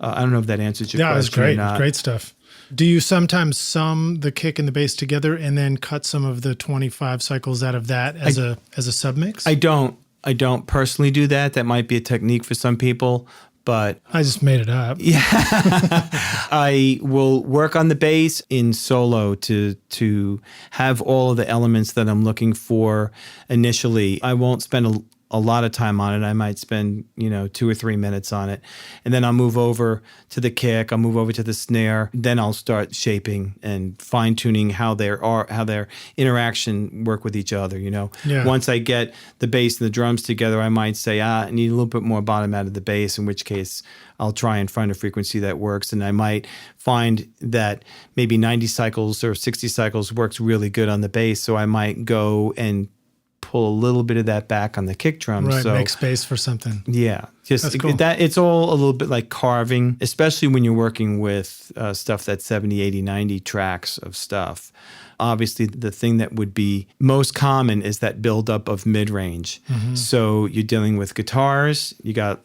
I don't know if that answers your question. Yeah, it's great. Or not. Great stuff. Do you sometimes sum the kick and the bass together and then cut some of the 25 cycles out of that as a submix? I don't personally do that. That might be a technique for some people, but I just made it up. Yeah. I will work on the bass in solo to have all of the elements that I'm looking for initially. I won't spend a lot of time on it. I might spend, 2 or 3 minutes on it. And then I'll move over to the kick, I'll move over to the snare. Then I'll start shaping and fine-tuning how their interaction work with each other, Yeah. Once I get the bass and the drums together, I might say, I need a little bit more bottom out of the bass, in which case I'll try and find a frequency that works. And I might find that maybe 90 cycles or 60 cycles works really good on the bass. So I might go and pull a little bit of that back on the kick drum. Right, so make space for something. Yeah, That's cool. It's all a little bit like carving, especially when you're working with stuff that's 70, 80, 90 tracks of stuff. Obviously, the thing that would be most common is that buildup of mid-range. Mm-hmm. So you're dealing with guitars, you got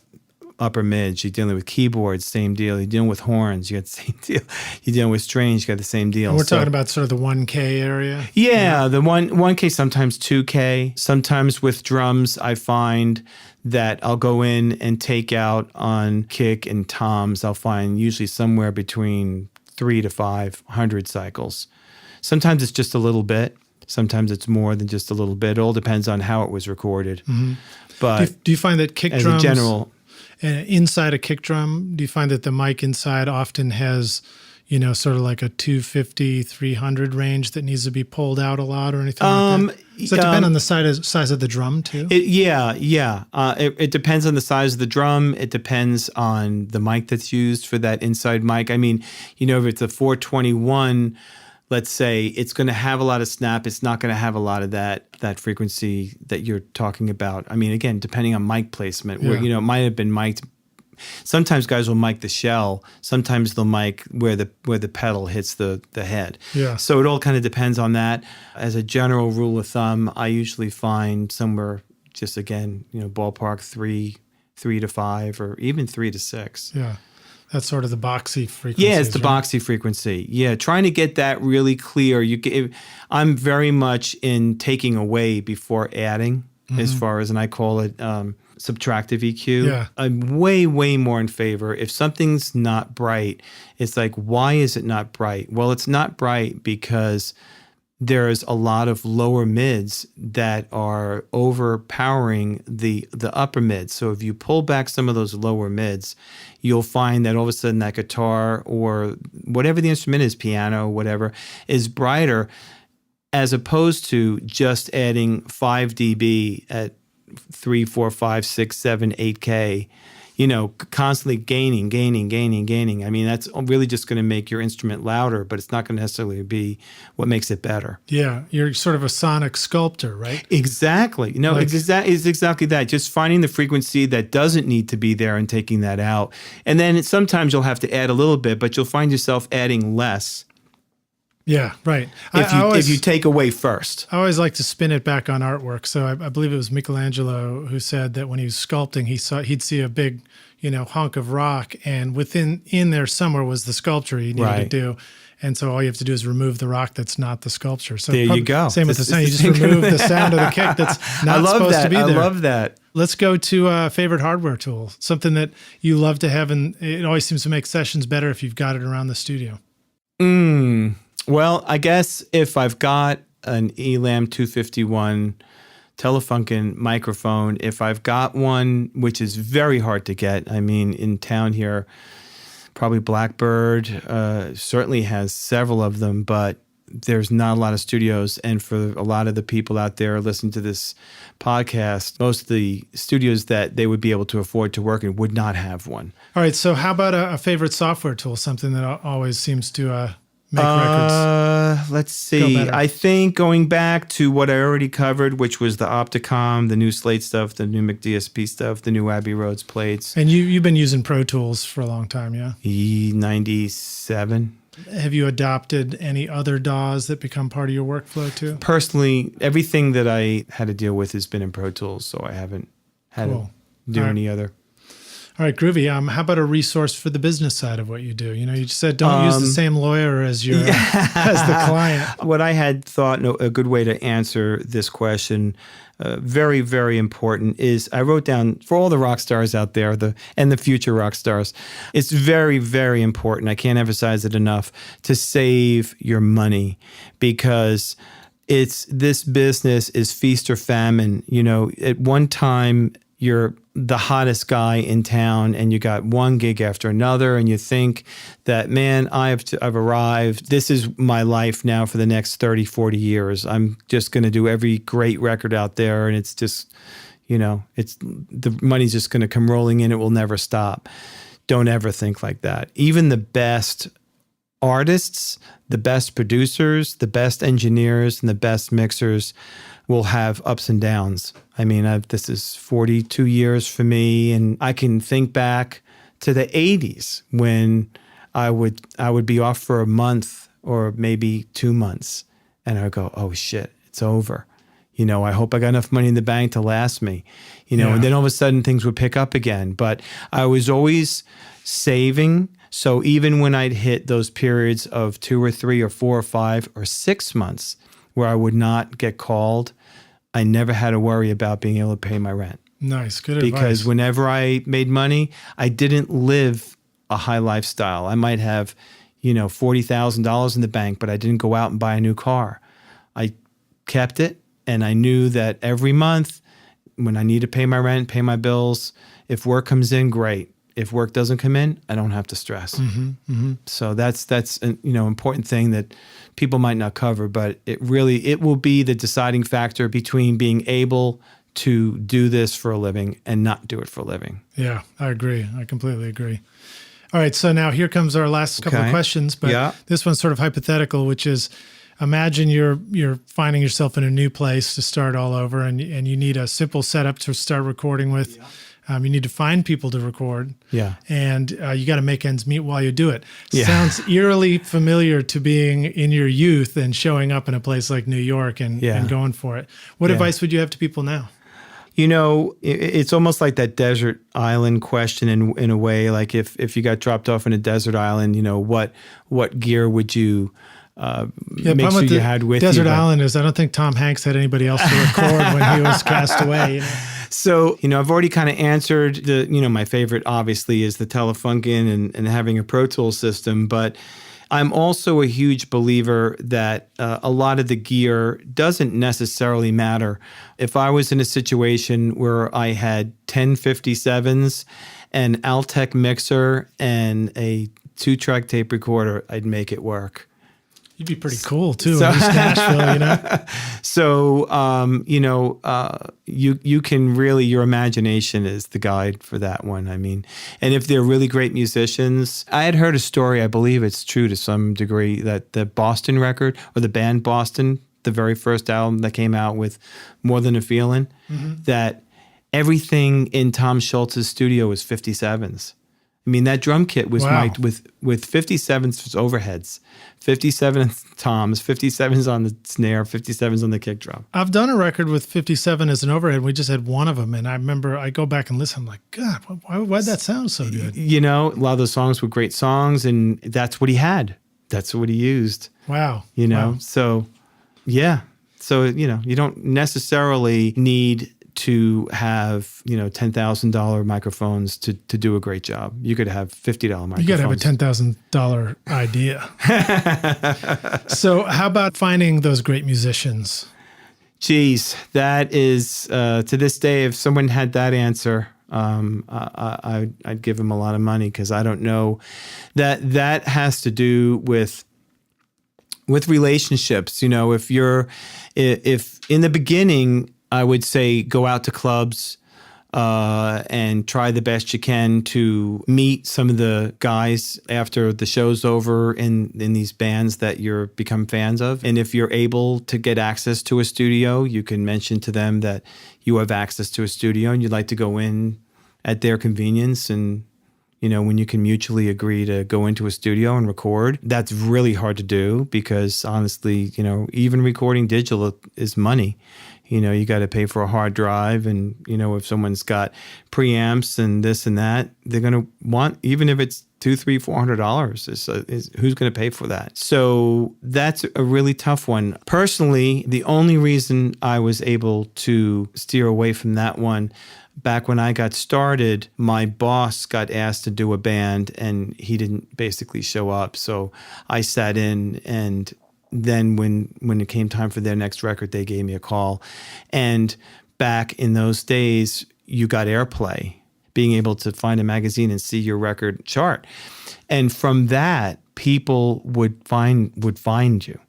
upper mids, you're dealing with keyboards, same deal. You're dealing with horns, you got the same deal. You're dealing with strings, you got the same deal. And we're talking about sort of the 1K area? Yeah, the 1K, sometimes 2K. Sometimes with drums, I find that I'll go in and take out on kick and toms. I'll find usually somewhere between 300 to 500 cycles. Sometimes it's just a little bit. Sometimes it's more than just a little bit. It all depends on how it was recorded. Mm-hmm. But do you find that kick as drums, a general, inside a kick drum, do you find that the mic inside often has, sort of like a 250, 300 range that needs to be pulled out a lot or anything like that? Does that depend on the size of the drum too? Yeah. It depends on the size of the drum. It depends on the mic that's used for that inside mic. I mean, if it's a 421, let's say, it's going to have a lot of snap. It's not going to have a lot of that frequency that you're talking about. I mean, again, depending on mic placement, where it might have been mic'd. Sometimes guys will mic the shell. Sometimes they'll mic where the pedal hits the head. Yeah. So it all kind of depends on that. As a general rule of thumb, I usually find somewhere just, again, ballpark 3 to 5 or even 3 to 6. Yeah. That's sort of the boxy frequency. Yeah, it's the boxy frequency. Yeah, trying to get that really clear. I'm very much in taking away before adding, as far as, and I call it subtractive EQ. Yeah. I'm way, way more in favor. If something's not bright, it's like, why is it not bright? Well, it's not bright because there's a lot of lower mids that are overpowering the upper mids. So if you pull back some of those lower mids, you'll find that all of a sudden that guitar or whatever the instrument is, piano, whatever, is brighter, as opposed to just adding 5 dB at 3, 4, 5, 6, 7, 8K. Constantly gaining. I mean, that's really just going to make your instrument louder, but it's not going to necessarily be what makes it better. Yeah, you're sort of a sonic sculptor, right? Exactly. It's exactly that. Just finding the frequency that doesn't need to be there and taking that out. And then sometimes you'll have to add a little bit, but you'll find yourself adding less. Yeah, right. If you take away first. I always like to spin it back on artwork. So I believe it was Michelangelo who said that when he was sculpting, he'd see a big, hunk of rock, and in there somewhere was the sculpture he needed to do. And so all you have to do is remove the rock that's not the sculpture. So there you go. Same with the sound. You just remove the sound of the kick that's not supposed to be there. I love that. Let's go to a favorite hardware tool, something that you love to have, and it always seems to make sessions better if you've got it around the studio. Well, I guess if I've got an Elam 251 Telefunken microphone, if I've got one, which is very hard to get, I mean, in town here, probably Blackbird certainly has several of them, but there's not a lot of studios. And for a lot of the people out there listening to this podcast, most of the studios that they would be able to afford to work in would not have one. All right. So how about a favorite software tool, something that always seems to make records? Let's see. I think going back to what I already covered, which was the Opticom, the new Slate stuff, the new McDSP stuff, the new Abbey Roads plates. And you've been using Pro Tools for a long time, yeah? 97. Have you adopted any other DAWs that become part of your workflow too? Personally, everything that I had to deal with has been in Pro Tools, so I haven't had to do any other. All right, groovy. How about a resource for the business side of what you do? You just said don't use the same lawyer as your as the client. What I had thought a good way to answer this question, very, very important, is I wrote down for all the rock stars out there and the future rock stars, it's very, very important. I can't emphasize it enough to save your money, because this business is feast or famine. At one time, you're the hottest guy in town and you got one gig after another and you think that, man, I've arrived. This is my life now for the next 30, 40 years. I'm just going to do every great record out there, and it's just, it's the money's just going to come rolling in. It will never stop. Don't ever think like that. Even the best artists, the best producers, the best engineers, and the best mixers will have ups and downs. I mean, this is 42 years for me, and I can think back to the 80s when I would be off for a month or maybe 2 months, and I would go, oh shit, it's over. I hope I got enough money in the bank to last me, and then all of a sudden things would pick up again. But I was always saving. So even when I'd hit those periods of 2 or 3 or 4 or 5 or 6 months where I would not get called, I never had to worry about being able to pay my rent. Nice, good advice. Because whenever I made money, I didn't live a high lifestyle. I might have, $40,000 in the bank, but I didn't go out and buy a new car. I kept it, and I knew that every month when I need to pay my rent, pay my bills, if work comes in, great. If work doesn't come in, I don't have to stress. Mm-hmm, mm-hmm. So that's an important thing that people might not cover, but it will be the deciding factor between being able to do this for a living and not do it for a living. Yeah, I agree. I completely agree. All right, so now here comes our last couple of questions, but this one's sort of hypothetical, which is, imagine you're finding yourself in a new place to start all over, and you need a simple setup to start recording with. Yeah. You need to find people to record, and you got to make ends meet while you do it. Yeah. Sounds eerily familiar to being in your youth and showing up in a place like New York and going for it. What advice would you have to people now? It's almost like that desert island question in a way. Like if you got dropped off in a desert island, what gear would you make sure you had with you? Desert island is, I don't think Tom Hanks had anybody else to record when he was cast away. So, I've already kind of answered my favorite obviously is the Telefunken and having a Pro Tools system, but I'm also a huge believer that a lot of the gear doesn't necessarily matter. If I was in a situation where I had 10 57s, an Altec mixer, and a 2-track tape recorder, I'd make it work. You'd be pretty cool too in East Nashville, So, you can really, your imagination is the guide for that one. I mean, and if they're really great musicians, I had heard a story, I believe it's true to some degree, that the Boston record, or the band Boston, the very first album that came out with More Than a Feeling, that everything in Tom Schultz's studio was 57s. I mean, that drum kit was mic'd with 57s overheads, 57 toms, 57s on the snare, 57s on the kick drum. I've done a record with 57 as an overhead. We just had one of them. And I remember I go back and listen, I'm like, God, why'd that sound so good? A lot of those songs were great songs, and that's what he had. That's what he used. Wow. So, yeah. So, you don't necessarily need to have, $10,000 microphones to do a great job. You could have $50 microphones. You got to have a $10,000 idea. So how about finding those great musicians? Geez, that is, to this day, if someone had that answer, I'd give them a lot of money, because I don't know. That has to do with relationships. If in the beginning, I would say go out to clubs and try the best you can to meet some of the guys after the show's over in these bands that you're become fans of. And if you're able to get access to a studio, you can mention to them that you have access to a studio and you'd like to go in at their convenience and when you can mutually agree to go into a studio and record. That's really hard to do because honestly, even recording digital is money. You got to pay for a hard drive, and if someone's got preamps and this and that, they're going to want, even if it's $200, $300, $400, is who's going to pay for that? So that's a really tough one. Personally, the only reason I was able to steer away from that one, back when I got started, my boss got asked to do a band, and he didn't basically show up. So I sat in, and then when it came time for their next record, they gave me a call. And back in those days, you got airplay, being able to find a magazine and see your record chart. And from that, people would find you.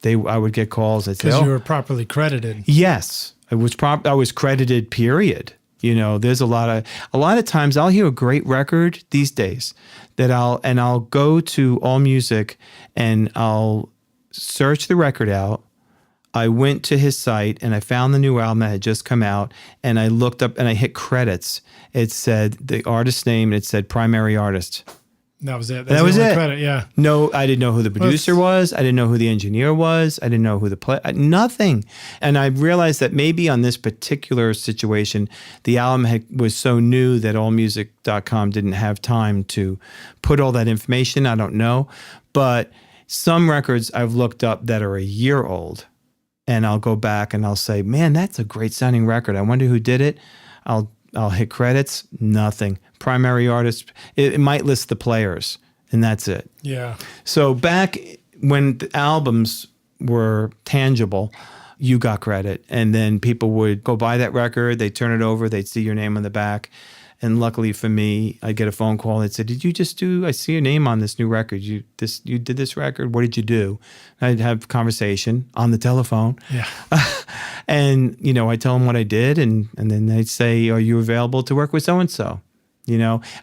I would get calls that say, because you were properly credited. Yes, I was credited, period. There's a lot of times I'll hear a great record these days that I'll go to AllMusic and I'll search the record out. I went to his site and I found the new album that had just come out, and I looked up and I hit credits. It said the artist's name, and it said primary artist. That was it. That was it. Credit, yeah. No, I didn't know who the producer was. I didn't know who the engineer was. I didn't know who the nothing. And I realized that maybe on this particular situation, the album was so new that AllMusic.com didn't have time to put all that information. I don't know. But some records I've looked up that are a year old, and I'll go back and I'll say, man, that's a great sounding record. I wonder who did it. I'll hit credits, nothing. Primary artist, it might list the players, and that's it. Yeah. So back when the albums were tangible, you got credit, and then people would go buy that record, they'd turn it over, they'd see your name on the back. And luckily for me, I'd get a phone call that said, I see your name on this new record. You did this record. What did you do? I'd have a conversation on the telephone. Yeah. And, I tell them what I did. And then they'd say, are you available to work with so-and-so?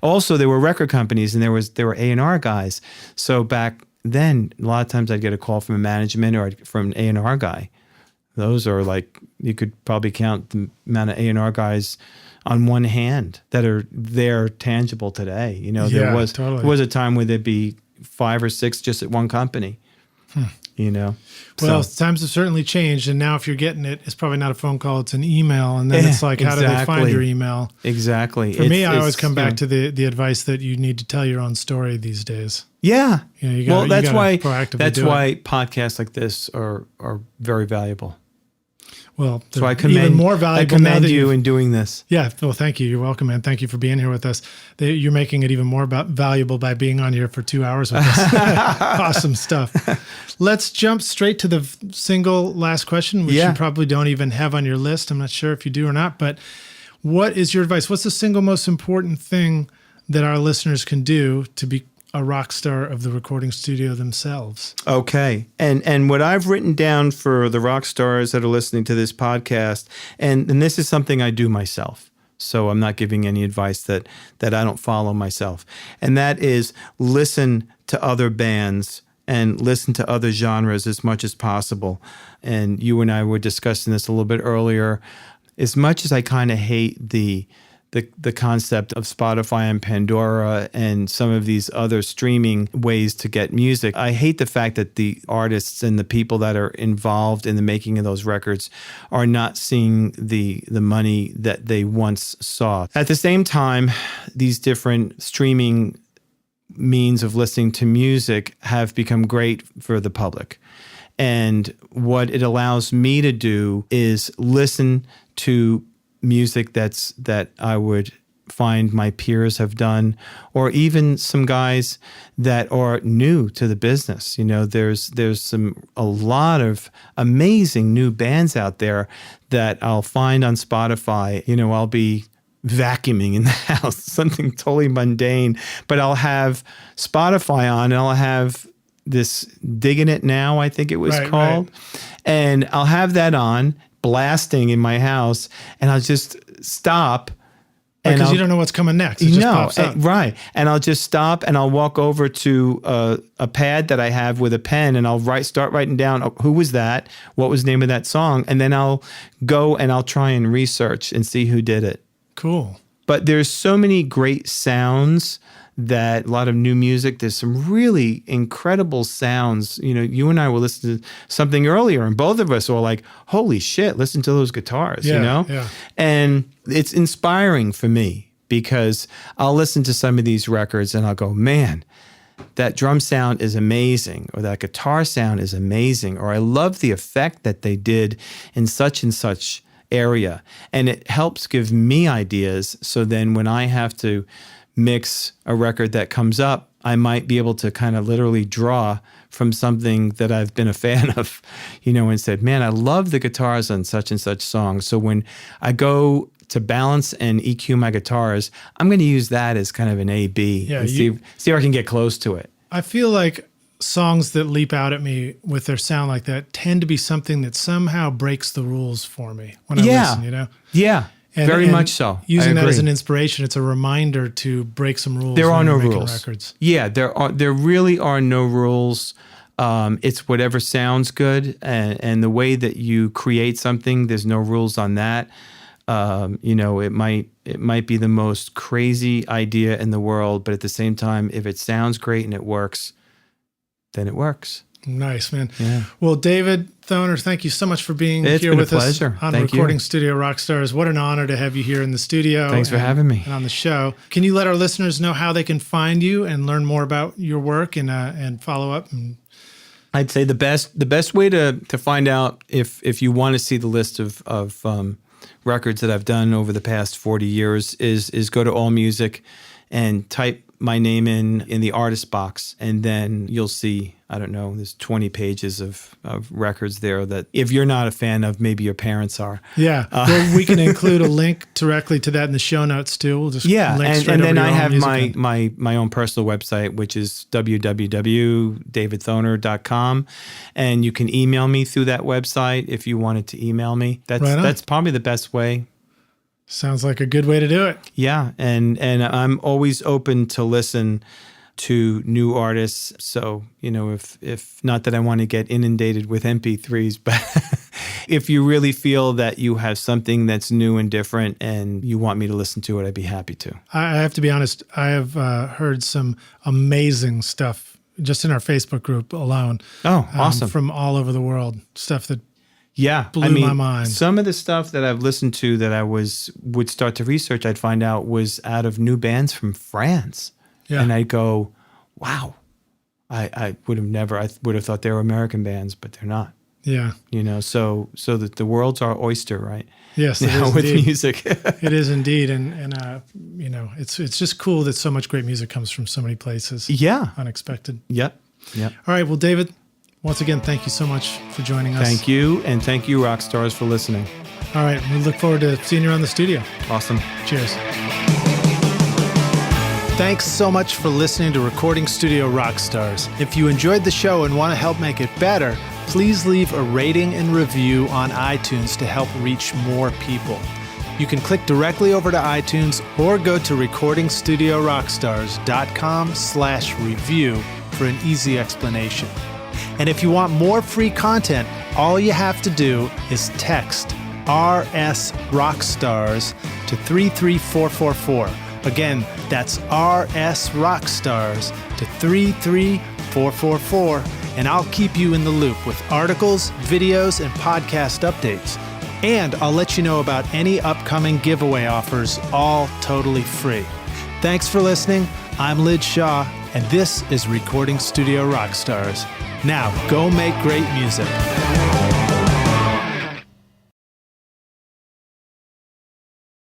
Also there were record companies, and there were A&R guys. So back then, a lot of times I'd get a call from a management or from an A&R guy. Those are like, you could probably count the amount of A&R guys on one hand that are there tangible today. There was a time where there'd be 5 or 6 just at one company. Well, times have certainly changed, and now if you're getting it, it's probably not a phone call, it's an email, and then it's like, how do they find your email? Exactly. For me, I always come back to the advice that you need to tell your own story these days. Yeah. That's why podcasts like this are very valuable. Well, so I commend, even more valuable. I commend you in doing this. Yeah. Well, thank you. You're welcome, man. Thank you for being here with us. You're making it even more valuable by being on here for 2 hours with us. Awesome stuff. Let's jump straight to the single last question, which you probably don't even have on your list. I'm not sure if you do or not, but what is your advice? What's the single most important thing that our listeners can do to be a rock star of the recording studio themselves? Okay. And what I've written down for the rock stars that are listening to this podcast, and this is something I do myself, so I'm not giving any advice that I don't follow myself, and that is listen to other bands and listen to other genres as much as possible. And you and I were discussing this a little bit earlier. As much as I kind of hate the concept of Spotify and Pandora and some of these other streaming ways to get music, I hate the fact that the artists and the people that are involved in the making of those records are not seeing the money that they once saw. At the same time, these different streaming means of listening to music have become great for the public. And what it allows me to do is listen to music that I would find my peers have done, or even some guys that are new to the business. There's a lot of amazing new bands out there that I'll find on Spotify. I'll be vacuuming in the house, something totally mundane, but I'll have Spotify on and I'll have this Digging It Now, I think it was called. Right. And I'll have that on, blasting in my house, and I'll just stop. Because you don't know what's coming next. It just pops up. Right. And I'll just stop and I'll walk over to a pad that I have with a pen, and I'll start writing down, who was that? What was the name of that song? And then I'll go and I'll try and research and see who did it. Cool. But there's so many great sounds that a lot of new music, there's some really incredible sounds. You know, you and I were listening to something earlier, and both of us were like, holy shit, listen to those guitars, you know? Yeah. And it's inspiring for me because I'll listen to some of these records and I'll go, man, that drum sound is amazing, or that guitar sound is amazing, or I love the effect that they did in such and such area. And it helps give me ideas. So then when I have to mix a record that comes up, I might be able to kind of literally draw from something that I've been a fan of, you know, and said, man, I love the guitars on such and such songs. So when I go to balance and EQ my guitars, I'm going to use that as kind of an A-B and see if I can get close to it. I feel like songs that leap out at me with their sound like that tend to be something that somehow breaks the rules for me when I listen, you know? Yeah. Very much so. Using that as an inspiration, it's a reminder to break some rules. There are no rules. Records. Yeah, there really are no rules. It's whatever sounds good, and the way that you create something, there's no rules on that. You know, it might be the most crazy idea in the world, but at the same time, if it sounds great and it works, then it works. Nice, man. Yeah. Well, David Thoner, thank you so much for being here with us on Recording Studio Rockstars. What an honor to have you here in the studio. Thanks for having me. And on the show. Can you let our listeners know how they can find you and learn more about your work and follow up? I'd say the best way to find out if you want to see the list of records that I've done over the past 40 years is go to AllMusic and type my name in the artist box, and then you'll see, I don't know, there's 20 pages of records there that if you're not a fan of, maybe your parents are. Yeah. Well, we can include a link directly to that in the show notes too. We'll just link straight and then over to I have AllMusic. my own personal website, which is www.davidthoner.com, and you can email me through that website if you wanted to email me. That's probably the best way. Sounds like a good way to do it. Yeah, and I'm always open to listen to new artists. So, you know, if not that I want to get inundated with MP3s, but if you really feel that you have something that's new and different and you want me to listen to it, I'd be happy to. I have to be honest, I have heard some amazing stuff just in our Facebook group alone. Oh, awesome. From all over the world, stuff that blew my mind. Some of the stuff that I've listened to that I would start to research, I'd find out was out of new bands from France. Yeah. And I'd go, wow, I would have thought they were American bands, but they're not. Yeah. You know, so that the world's our oyster, right? Yes, it is with indeed. Music. It is indeed. And you know, it's just cool that so much great music comes from so many places. Yeah. Unexpected. Yep. All right. Well, David, once again, thank you so much for joining us. Thank you. And thank you, Rockstars, for listening. All right. We look forward to seeing you around the studio. Awesome. Cheers. Thanks so much for listening to Recording Studio Rockstars. If you enjoyed the show and want to help make it better, please leave a rating and review on iTunes to help reach more people. You can click directly over to iTunes or go to recordingstudiorockstars.com/review for an easy explanation. And if you want more free content, all you have to do is text RS Rockstars to 33444. Again, that's RS Rockstars to 33444, and I'll keep you in the loop with articles, videos, and podcast updates. And I'll let you know about any upcoming giveaway offers, all totally free. Thanks for listening. I'm Lid Shaw, and this is Recording Studio Rockstars. Now, go make great music.